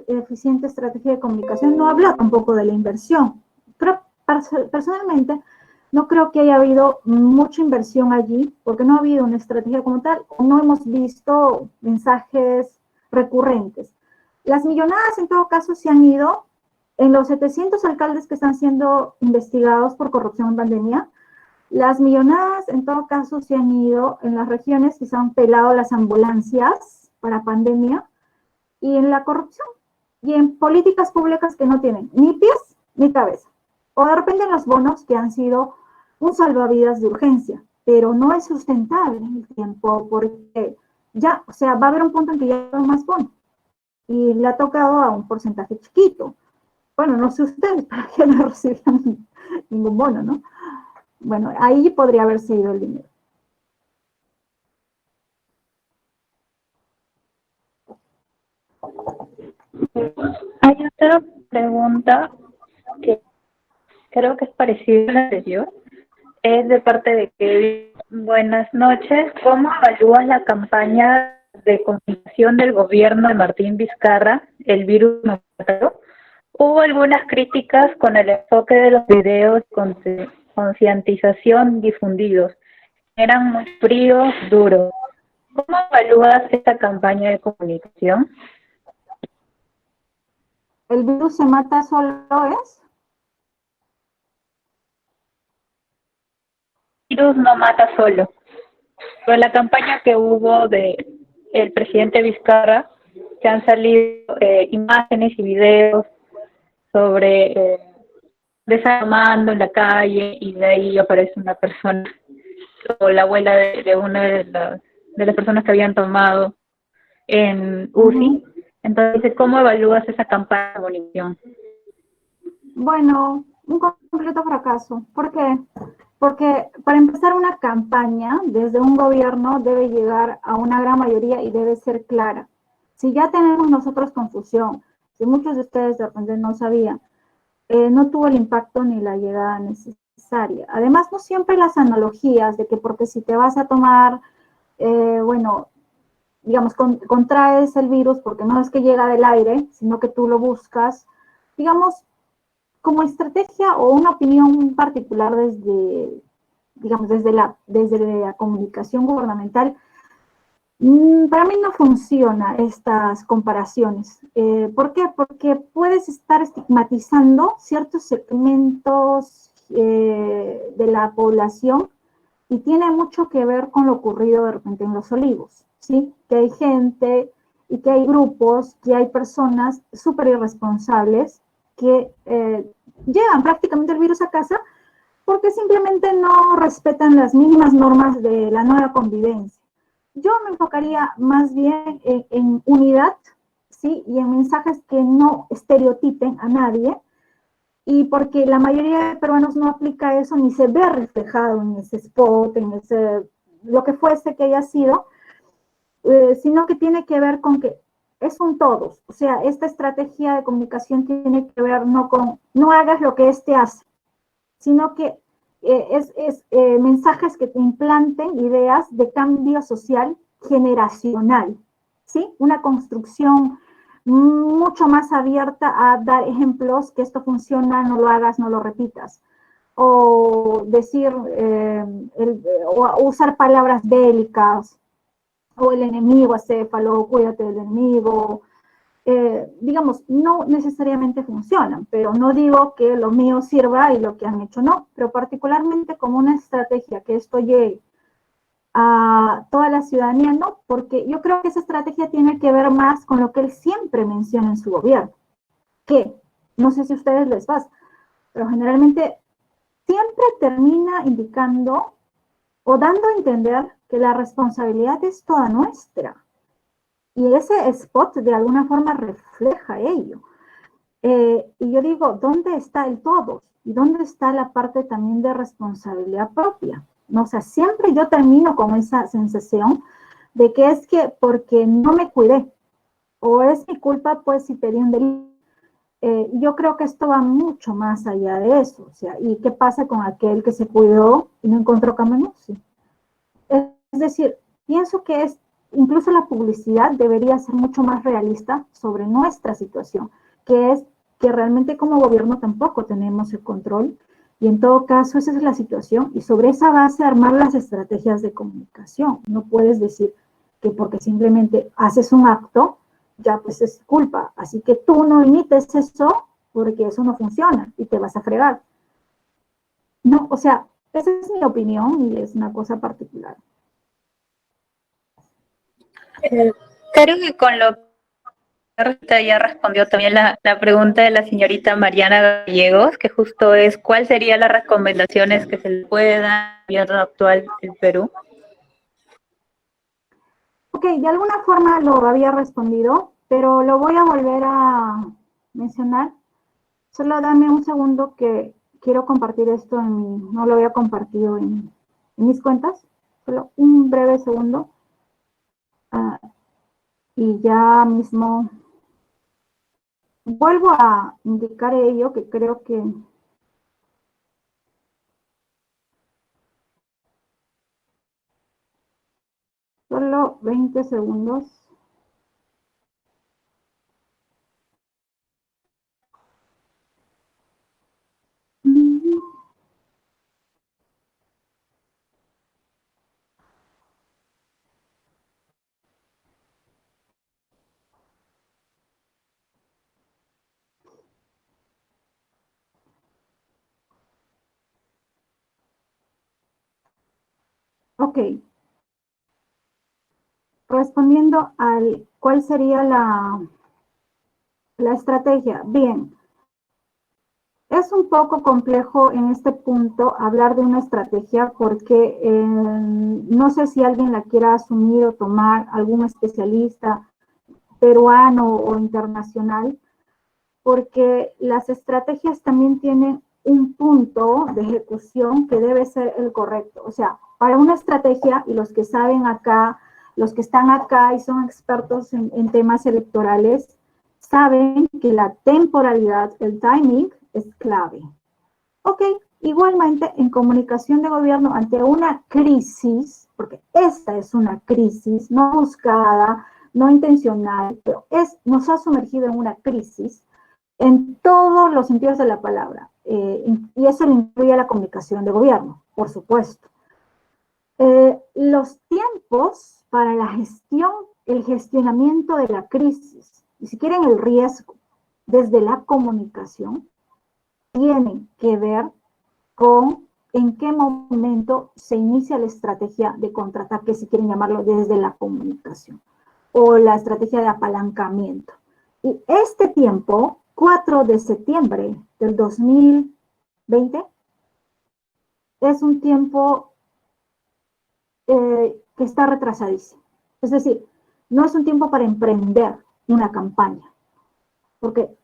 A: eficiente estrategia de comunicación, no habla tampoco de la inversión. Pero personalmente no creo que haya habido mucha inversión allí, porque no ha habido una estrategia como tal, o no hemos visto mensajes recurrentes. Las millonadas, en todo caso, se han ido. En los 700 alcaldes que están siendo investigados por corrupción en pandemia, Las millonadas, en todo caso, se han ido en las regiones que se han pelado las ambulancias para pandemia y en la corrupción y en políticas públicas que no tienen ni pies ni cabeza. O de repente en los bonos que han sido un salvavidas de urgencia, pero no es sustentable en el tiempo porque ya, o sea, va a haber un punto en que ya no hay más bonos y le ha tocado a un porcentaje chiquito. Bueno, no sé ustedes, para que no recibieron ningún bono, ¿no? Bueno, ahí podría haberse ido el dinero.
B: Hay otra pregunta que creo que es parecida a la anterior. Es de parte de Kevin. Buenas noches. ¿Cómo evalúas la campaña de comunicación del gobierno de Martín Vizcarra, el virus no mató? Hubo algunas críticas con el enfoque de los videos con concientización difundidos. Eran muy fríos, duros. ¿Cómo evalúas esta campaña de comunicación?
A: ¿El virus se mata solo es?
B: El virus no mata solo. Pero la campaña que hubo de el presidente Vizcarra, que han salido imágenes y videos sobre desarmando en la calle y de ahí aparece una persona o la abuela de una de las personas que habían tomado en UCI. Entonces, ¿cómo evalúas esa campaña de comunicación?
A: Bueno, un completo fracaso. ¿Por qué? Porque para empezar una campaña desde un gobierno debe llegar a una gran mayoría y debe ser clara. Si ya tenemos nosotros confusión, si muchos de ustedes de repente no sabían, no tuvo el impacto ni la llegada necesaria. Además, no siempre las analogías de que porque si te vas a tomar, bueno, digamos, contraes el virus porque no es que llega del aire, sino que tú lo buscas, digamos, como estrategia o una opinión particular desde, digamos, desde la comunicación gubernamental, para mí no funciona estas comparaciones. ¿Por qué? Porque puedes estar estigmatizando ciertos segmentos de la población y tiene mucho que ver con lo ocurrido de repente en Los Olivos, ¿sí? Que hay gente y que hay grupos, que hay personas súper irresponsables que llevan prácticamente el virus a casa porque simplemente no respetan las mínimas normas de la nueva convivencia. Yo me enfocaría más bien en unidad, ¿sí? Y en mensajes que no estereotipen a nadie, y porque la mayoría de peruanos no aplica eso ni se ve reflejado en ese spot, en ese, lo que fuese que haya sido, sino que tiene que ver con que es un todos. O sea, esta estrategia de comunicación tiene que ver no con, no hagas lo que este hace, sino que es mensajes que te implanten ideas de cambio social generacional, ¿sí? Una construcción mucho más abierta a dar ejemplos que esto funciona, no lo hagas, no lo repitas. O decir, o usar palabras bélicas, o el enemigo acéfalo, cuídate del enemigo, digamos, no necesariamente funcionan, pero no digo que lo mío sirva y lo que han hecho no, pero particularmente como una estrategia que esto llegue a toda la ciudadanía, no, porque yo creo que esa estrategia tiene que ver más con lo que él siempre menciona en su gobierno, que no sé si a ustedes les pasa, pero generalmente siempre termina indicando o dando a entender que la responsabilidad es toda nuestra. Y ese spot de alguna forma refleja ello. Y yo digo, ¿dónde está el todo? ¿Y dónde está la parte también de responsabilidad propia? No, o sea, siempre yo termino con esa sensación de que es que porque no me cuidé, o es mi culpa, pues, si pedí un delito. Yo creo que esto va mucho más allá de eso. O sea, ¿y qué pasa con aquel que se cuidó y no encontró cama? Sí. Es decir, pienso que es, incluso la publicidad debería ser mucho más realista sobre nuestra situación, que es que realmente como gobierno tampoco tenemos el control y en todo caso esa es la situación y sobre esa base armar las estrategias de comunicación. No puedes decir que porque simplemente haces un acto, ya pues es culpa. Así que tú no imites eso porque eso no funciona y te vas a fregar. No, o sea, esa es mi opinión y es una cosa particular.
B: Creo que con lo que ya respondió también la pregunta de la señorita Mariana Gallegos, que justo es ¿cuál serían las recomendaciones que se le puede dar al gobierno actual del Perú?
A: Ok, de alguna forma lo había respondido, pero lo voy a volver a mencionar. Solo dame un segundo que quiero compartir esto en mi, no lo había compartido en mis cuentas. Solo un breve segundo. Y ya mismo vuelvo a indicar ello, que creo que solo 20 segundos. Ok. Respondiendo al cuál sería la estrategia. Bien. Es un poco complejo en este punto hablar de una estrategia porque no sé si alguien la quiera asumir o tomar algún especialista peruano o internacional, porque las estrategias también tienen un punto de ejecución que debe ser el correcto. O sea, para una estrategia, y los que saben acá, los que están acá y son expertos en temas electorales, saben que la temporalidad, el timing, es clave. Ok, igualmente en comunicación de gobierno ante una crisis, porque esta es una crisis no buscada, no intencional, pero nos ha sumergido en una crisis en todos los sentidos de la palabra. Y eso le incluye a la comunicación de gobierno, por supuesto. Los tiempos para la gestión, el gestionamiento de la crisis, y si quieren el riesgo desde la comunicación, tienen que ver con en qué momento se inicia la estrategia de contraataque, si quieren llamarlo desde la comunicación, o la estrategia de apalancamiento. Y este tiempo, 4 de septiembre del 2020, es un tiempo que está retrasadísimo. Es decir, no es un tiempo para emprender una campaña, porque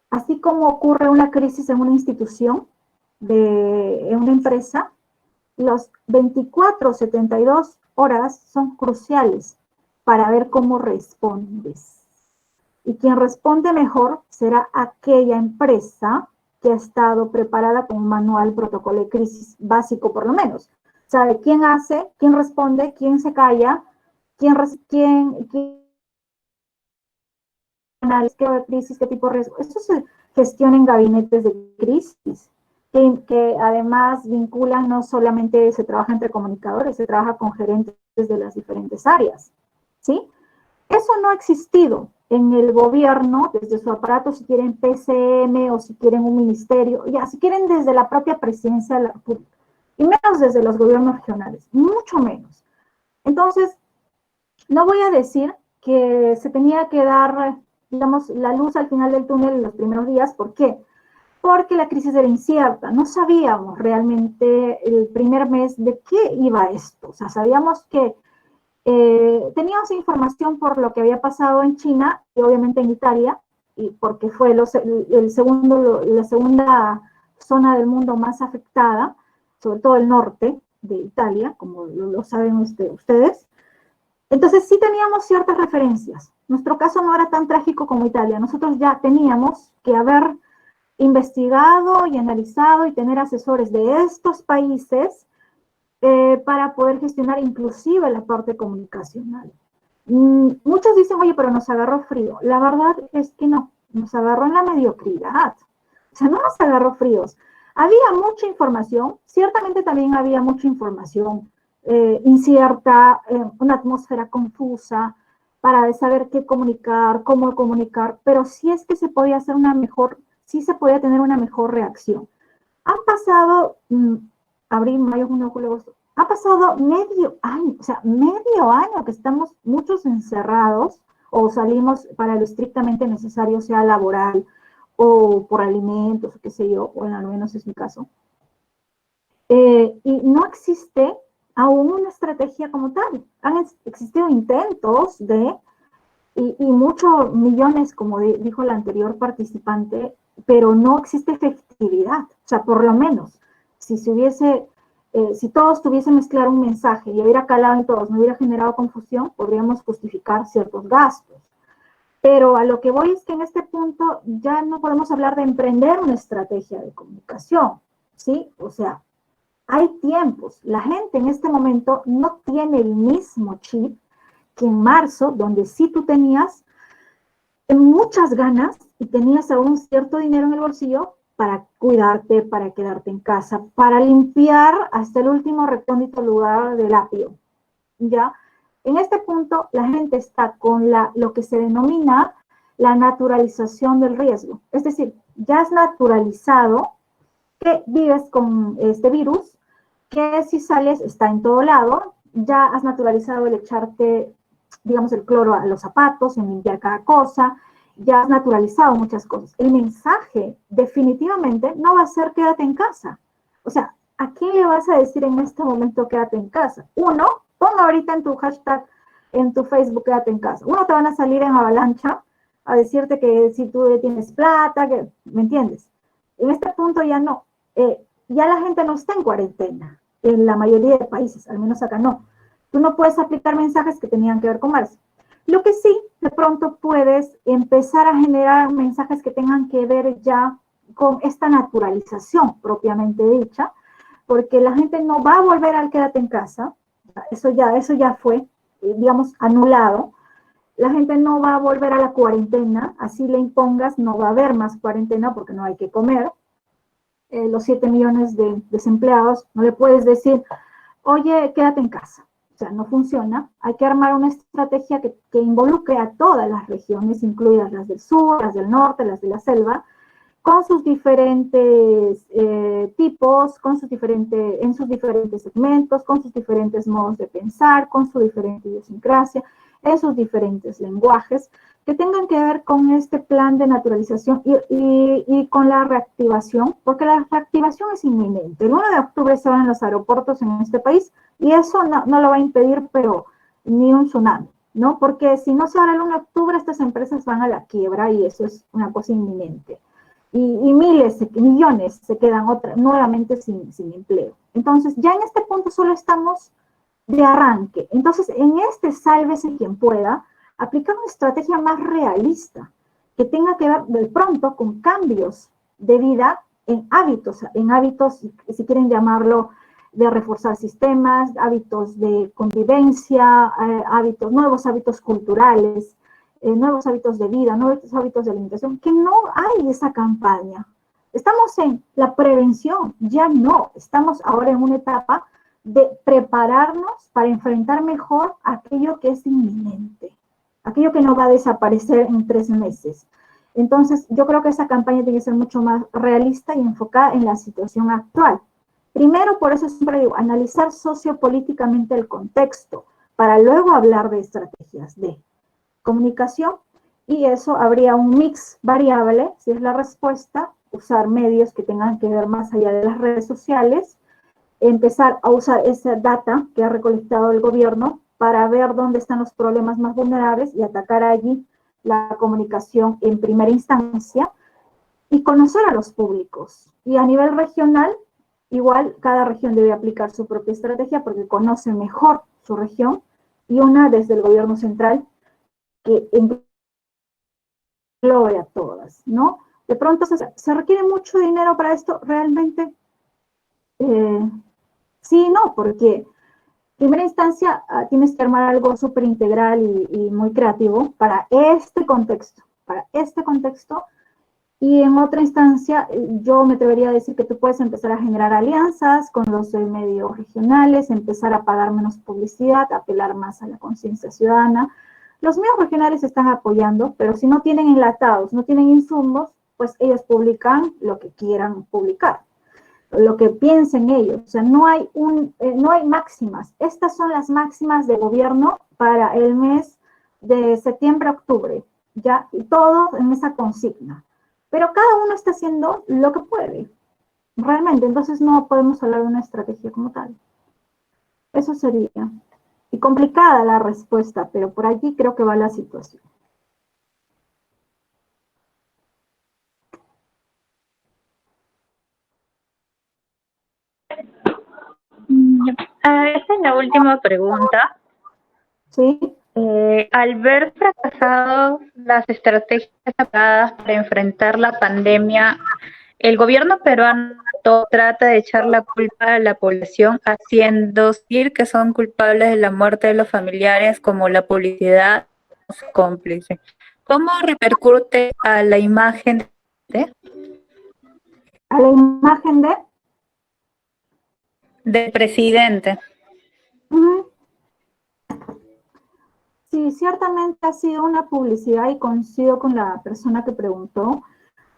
A: así como ocurre una crisis en una institución, en una empresa, los 24 72 horas son cruciales para ver cómo respondes. Y quien responde mejor será aquella empresa que ha estado preparada con un manual protocolo de crisis básico por lo menos. Sabe quién hace, quién responde, quién se calla, quién qué crisis, qué tipo de riesgo. Esto se gestiona en gabinetes de crisis, que además vinculan no solamente se trabaja entre comunicadores, se trabaja con gerentes de las diferentes áreas, ¿sí? Eso no ha existido en el gobierno, desde su aparato, si quieren PCM o si quieren un ministerio, ya, si quieren desde la propia presidencia de la República, y menos desde los gobiernos regionales, mucho menos. Entonces, no voy a decir que se tenía que dar, digamos, la luz al final del túnel en los primeros días. ¿Por qué? Porque la crisis era incierta. No sabíamos realmente el primer mes de qué iba esto. O sea, sabíamos que teníamos información por lo que había pasado en China y obviamente en Italia, y porque fue la segunda zona del mundo más afectada, sobre todo el norte de Italia, como lo saben ustedes. Entonces sí teníamos ciertas referencias. Nuestro caso no era tan trágico como Italia. Nosotros ya teníamos que haber investigado y analizado y tener asesores de estos países para poder gestionar inclusive la parte comunicacional. Muchos dicen, oye, pero nos agarró frío. La verdad es que no, nos agarró en la mediocridad. O sea, no nos agarró fríos. Había mucha información, ciertamente también había mucha información incierta, una atmósfera confusa para saber qué comunicar, cómo comunicar, pero sí es que se podía hacer una mejor, sí se podía tener una mejor reacción. Han pasado abril, mayo, junio, julio, agosto. Ha pasado medio año, o sea, medio año que estamos muchos encerrados o salimos para lo estrictamente necesario, sea laboral o por alimentos, o qué sé yo, o al menos es mi caso. Y no existe aún una estrategia como tal. Han existido intentos y muchos millones, como dijo el anterior participante, pero no existe efectividad. O sea, por lo menos, si se hubiese, si todos tuviésemos claro un mensaje y hubiera calado en todos, no hubiera generado confusión, podríamos justificar ciertos gastos. Pero a lo que voy es que en este punto ya no podemos hablar de emprender una estrategia de comunicación, ¿sí? O sea, hay tiempos. La gente en este momento no tiene el mismo chip que en marzo, donde sí tú tenías muchas ganas y tenías aún cierto dinero en el bolsillo para cuidarte, para quedarte en casa, para limpiar hasta el último recóndito lugar del apio. ¿Ya? En este punto, la gente está con lo que se denomina la naturalización del riesgo. Es decir, ya es naturalizado que vives con este virus, que si sales está en todo lado, ya has naturalizado el echarte, digamos, el cloro a los zapatos, en limpiar cada cosa, ya has naturalizado muchas cosas. El mensaje definitivamente no va a ser quédate en casa. O sea, ¿a quién le vas a decir en este momento quédate en casa? Uno, pon ahorita en tu hashtag, en tu Facebook, quédate en casa. Uno, te van a salir en avalancha a decirte que si tú tienes plata, que, ¿me entiendes? En este punto ya no. Ya la gente no está en cuarentena, en la mayoría de países, al menos acá no. Tú no puedes aplicar mensajes que tenían que ver con marzo. Lo que sí, de pronto puedes empezar a generar mensajes que tengan que ver ya con esta naturalización propiamente dicha, porque la gente no va a volver al quédate en casa, eso ya fue, digamos, anulado. La gente no va a volver a la cuarentena, así le impongas, no va a haber más cuarentena porque no hay que comer. Los 7 millones de desempleados, no le puedes decir, oye, quédate en casa. O sea, no funciona. Hay que armar una estrategia que involucre a todas las regiones, incluidas las del sur, las del norte, las de la selva, con sus diferentes tipos, en sus diferentes segmentos, con sus diferentes modos de pensar, con su diferente idiosincrasia, en sus diferentes lenguajes, que tengan que ver con este plan de naturalización y con la reactivación, porque la reactivación es inminente. El 1 de octubre se van los aeropuertos en este país y eso no lo va a impedir, pero ni un tsunami, ¿no? Porque si no se abre el 1 de octubre, estas empresas van a la quiebra y eso es una cosa inminente. Y miles, millones se quedan nuevamente sin empleo. Entonces, ya en este punto solo estamos de arranque. Entonces, en este sálvese quien pueda, aplicar una estrategia más realista, que tenga que ver de pronto con cambios de vida en hábitos, si quieren llamarlo, de reforzar sistemas, hábitos de convivencia, nuevos hábitos culturales, nuevos hábitos de vida, nuevos hábitos de alimentación, que no hay esa campaña. Estamos en la prevención, ya no, estamos ahora en una etapa de prepararnos para enfrentar mejor aquello que es inminente, aquello que no va a desaparecer en 3 meses. Entonces, yo creo que esa campaña tiene que ser mucho más realista y enfocada en la situación actual. Primero, por eso siempre digo, analizar sociopolíticamente el contexto, para luego hablar de estrategias de comunicación, y eso habría un mix variable, si es la respuesta, usar medios que tengan que ver más allá de las redes sociales, empezar a usar esa data que ha recolectado el gobierno para ver dónde están los problemas más vulnerables y atacar allí la comunicación en primera instancia y conocer a los públicos. Y a nivel regional, igual cada región debe aplicar su propia estrategia porque conoce mejor su región y una desde el gobierno central que englobe a todas, ¿no? De pronto se requiere mucho dinero para esto, realmente sí, no, porque en primera instancia tienes que armar algo súper integral y muy creativo para este contexto, y en otra instancia yo me atrevería a decir que tú puedes empezar a generar alianzas con los medios regionales, empezar a pagar menos publicidad, apelar más a la conciencia ciudadana. Los medios regionales están apoyando, pero si no tienen enlatados, no tienen insumos, pues ellos publican lo que quieran publicar. lo que piensen ellos. O sea, no hay máximas. Estas son las máximas de gobierno para el mes de septiembre a octubre, ya, y todo en esa consigna. Pero cada uno está haciendo lo que puede, realmente. Entonces no podemos hablar de una estrategia como tal. Eso sería. Y complicada la respuesta, pero por allí creo que va la situación.
B: Esta es la última pregunta.
A: Sí.
B: Al ver fracasados las estrategias aplicadas para enfrentar la pandemia, el gobierno peruano trata de echar la culpa a la población, haciendo decir que son culpables de la muerte de los familiares, como la publicidad cómplice. ¿Cómo repercute a la imagen
A: A la imagen
B: del presidente?
A: Sí, ciertamente ha sido una publicidad, y coincido con la persona que preguntó,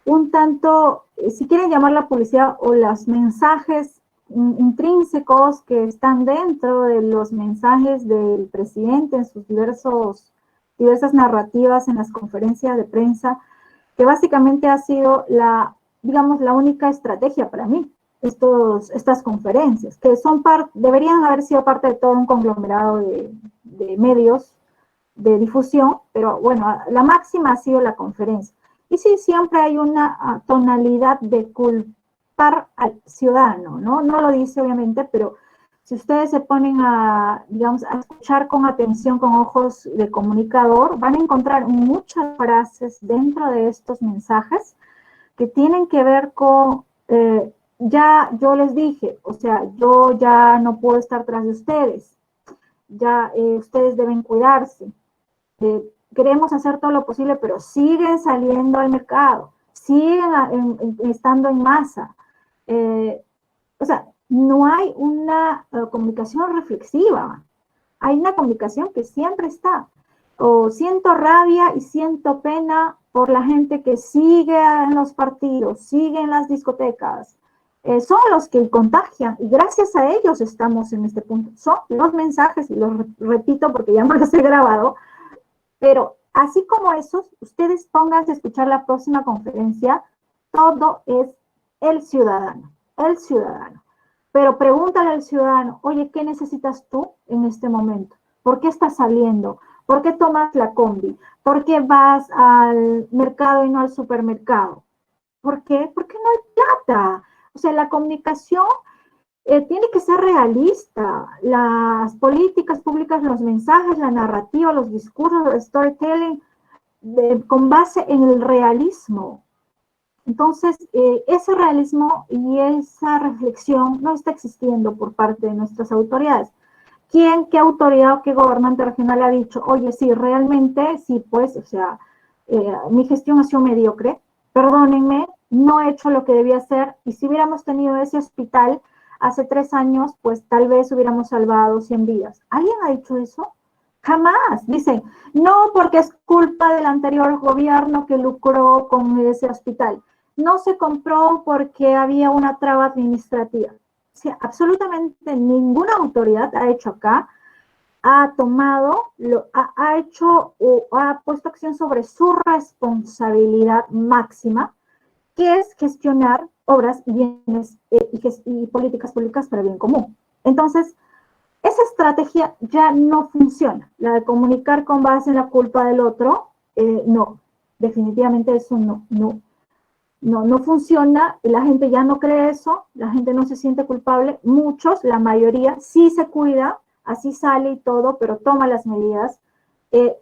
A: un tanto, si quieren llamarla publicidad, o los mensajes intrínsecos que están dentro de los mensajes del presidente en sus diversas narrativas en las conferencias de prensa, que básicamente ha sido digamos, la única estrategia para mí, estas conferencias, que deberían haber sido parte de todo un conglomerado de medios de difusión, pero bueno, la máxima ha sido la conferencia. Y sí, siempre hay una tonalidad de culpar al ciudadano, ¿no? No lo dice obviamente, pero si ustedes se ponen digamos, a escuchar con atención, con ojos de comunicador, van a encontrar muchas frases dentro de estos mensajes que tienen que ver con, ya yo les dije, o sea, yo ya no puedo estar tras de ustedes, ya ustedes deben cuidarse. Queremos hacer todo lo posible, pero siguen saliendo al mercado, siguen estando en masa. O sea, no hay una comunicación reflexiva, hay una comunicación que siempre está. O siento rabia y siento pena por la gente que sigue en los partidos, sigue en las discotecas. Son los que contagian, y gracias a ellos estamos en este punto. Son los mensajes, y los repito porque ya me los he grabado, pero así como esos, ustedes pónganse a escuchar la próxima conferencia, todo es el ciudadano, el ciudadano. Pero pregúntale al ciudadano, oye, ¿qué necesitas tú en este momento? ¿Por qué estás saliendo? ¿Por qué tomas la combi? ¿Por qué vas al mercado y no al supermercado? ¿Por qué? Porque no hay plata. O sea, la comunicación tiene que ser realista. Las políticas públicas, los mensajes, la narrativa, los discursos, el storytelling, con base en el realismo. Entonces, ese realismo y esa reflexión no está existiendo por parte de nuestras autoridades. ¿Qué autoridad o qué gobernante regional ha dicho, oye, sí, realmente, sí, pues, o sea, mi gestión ha sido mediocre, perdónenme, no he hecho lo que debía hacer, y si hubiéramos tenido ese hospital hace 3 años, pues tal vez hubiéramos salvado 100 vidas? ¿Alguien ha dicho eso? Jamás. Dicen, no, porque es culpa del anterior gobierno que lucró con ese hospital. No se compró porque había una traba administrativa. O sea, absolutamente ninguna autoridad ha hecho acá, ha tomado, ha hecho o ha puesto acción sobre su responsabilidad máxima, que es gestionar obras y bienes y políticas públicas para el bien común. Entonces, esa estrategia ya no funciona. La de comunicar con base en la culpa del otro, no, definitivamente eso no funciona. La gente ya no cree eso, la gente no se siente culpable. Muchos, la mayoría, sí se cuida, así sale y todo, pero toma las medidas.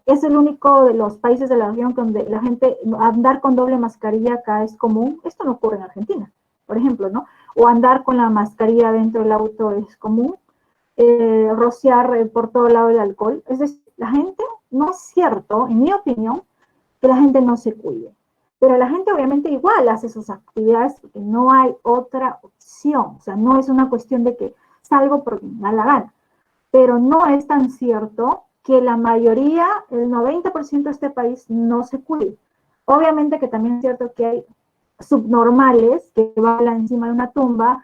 A: Es el único de los países de la región donde la gente, andar con doble mascarilla acá es común. Esto no ocurre en Argentina, por ejemplo, ¿no? O andar con la mascarilla dentro del auto es común. Rociar por todo lado el alcohol. Es decir, la gente, no es cierto, en mi opinión, que la gente no se cuide. Pero la gente obviamente igual hace sus actividades porque no hay otra opción. O sea, no es una cuestión de que salgo porque me da la gana. Pero no es tan cierto que la mayoría, el 90% de este país no se cuide. Obviamente que también es cierto que hay subnormales que bailan encima de una tumba,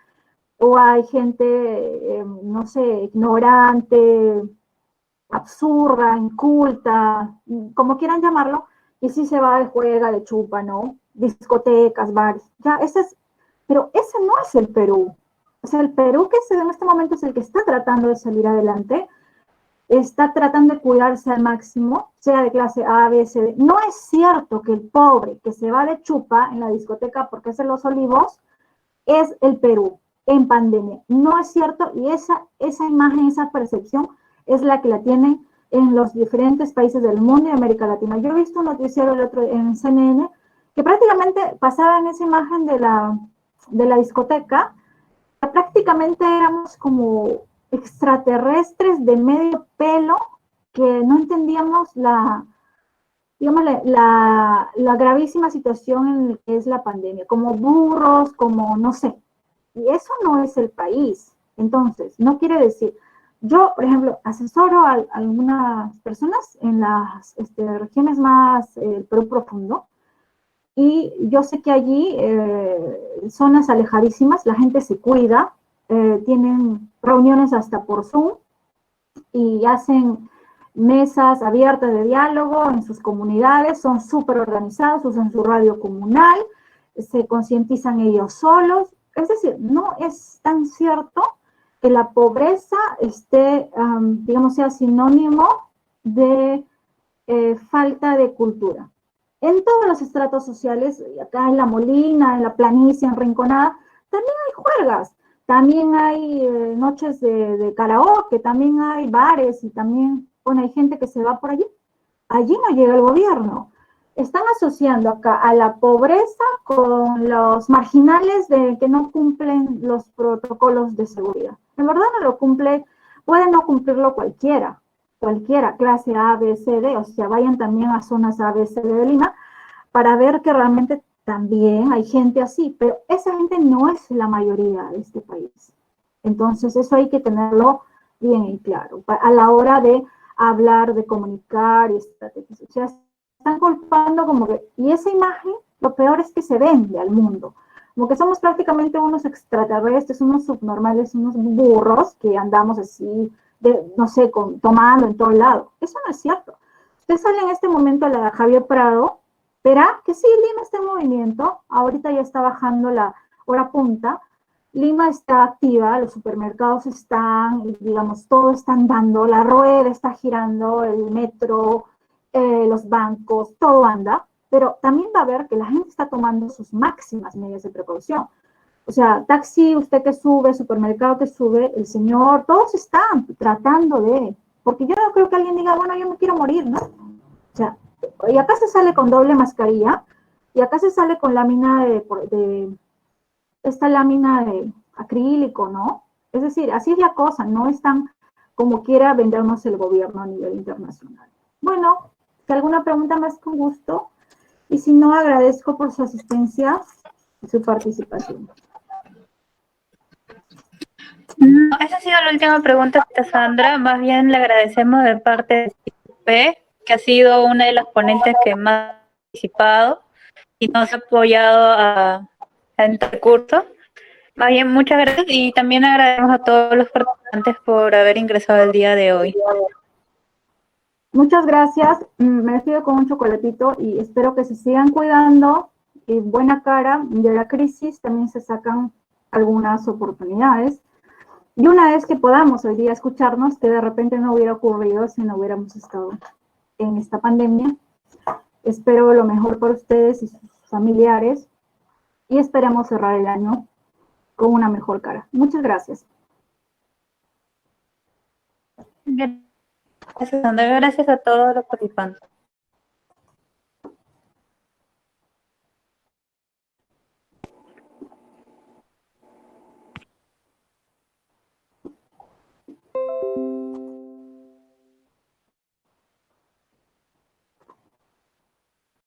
A: o hay gente, no sé, ignorante, absurda, inculta, como quieran llamarlo, y sí se va de juega, de chupa, ¿no? Discotecas, bares, ya, pero ese no es el Perú. O sea, el Perú que en este momento es el que está tratando de salir adelante, está tratando de cuidarse al máximo, sea de clase A, B, C, D. No es cierto que el pobre que se va de chupa en la discoteca porque es en Los Olivos es el Perú en pandemia. No es cierto, y esa imagen, esa percepción es la que la tienen en los diferentes países del mundo y América Latina. Yo he visto un noticiero el otro en CNN que prácticamente pasaba en esa imagen de la discoteca, prácticamente éramos como extraterrestres de medio pelo que no entendíamos digamos, la gravísima situación en la que es la pandemia, como burros, como no sé. Y eso no es el país. Entonces, no quiere decir, yo, por ejemplo, asesoro a algunas personas en las regiones más Perú profundo, y yo sé que allí, zonas alejadísimas, la gente se cuida, tienen reuniones hasta por Zoom y hacen mesas abiertas de diálogo en sus comunidades, son súper organizados, usan su radio comunal, se concientizan ellos solos. Es decir, no es tan cierto que la pobreza esté, digamos, sea sinónimo de falta de cultura. En todos los estratos sociales, acá en La Molina, en La Planicie, en Rinconada, también hay juergas, también hay noches de karaoke, también hay bares y también, bueno, hay gente que se va por allí. Allí no llega el gobierno. Están asociando acá a la pobreza con los marginales de que no cumplen los protocolos de seguridad. En verdad no lo cumple, puede no cumplirlo cualquiera, clase A, B, C, D, o sea, vayan también a zonas A, B, C, D de Lima, para ver que realmente también hay gente así, pero esa gente no es la mayoría de este país. Entonces, eso hay que tenerlo bien en claro, a la hora de hablar, de comunicar y estrategias. O sea, están culpando como que, y esa imagen, lo peor es que se vende al mundo, como que somos prácticamente unos extraterrestres, unos subnormales, unos burros que andamos así, no sé, tomando en todo lado. Eso no es cierto. Usted sale en este momento a la Javier Prado, verá que sí, Lima está en movimiento, ahorita ya está bajando la hora punta, Lima está activa, los supermercados están, digamos, todo está andando, la rueda está girando, el metro, los bancos, todo anda, pero también va a ver que la gente está tomando sus máximas medidas de precaución. O sea, taxi, usted que sube, supermercado que sube, el señor, todos están tratando porque yo no creo que alguien diga, bueno, yo me quiero morir, ¿no? O sea, y acá se sale con doble mascarilla, y acá se sale con lámina esta lámina de acrílico, ¿no? Es decir, así es la cosa, no es tan como quiera vendernos el gobierno a nivel internacional. Bueno, si alguna pregunta más, con gusto, y si no, agradezco por su asistencia y su participación.
B: No, esa ha sido la última pregunta, Sandra. Más bien le agradecemos de parte de CIP, que ha sido una de las ponentes que más ha participado y nos ha apoyado en este curso. Más bien, muchas gracias y también agradecemos a todos los participantes por haber ingresado el día de hoy.
A: Muchas gracias, me despido con un chocolatito y espero que se sigan cuidando. Buena cara, de la crisis también se sacan algunas oportunidades. Y una vez que podamos hoy día escucharnos, que de repente no hubiera ocurrido si no hubiéramos estado en esta pandemia. Espero lo mejor para ustedes y sus familiares y esperamos cerrar el año con una mejor cara. Muchas gracias.
B: Gracias, Sandra. Gracias a todos los participantes.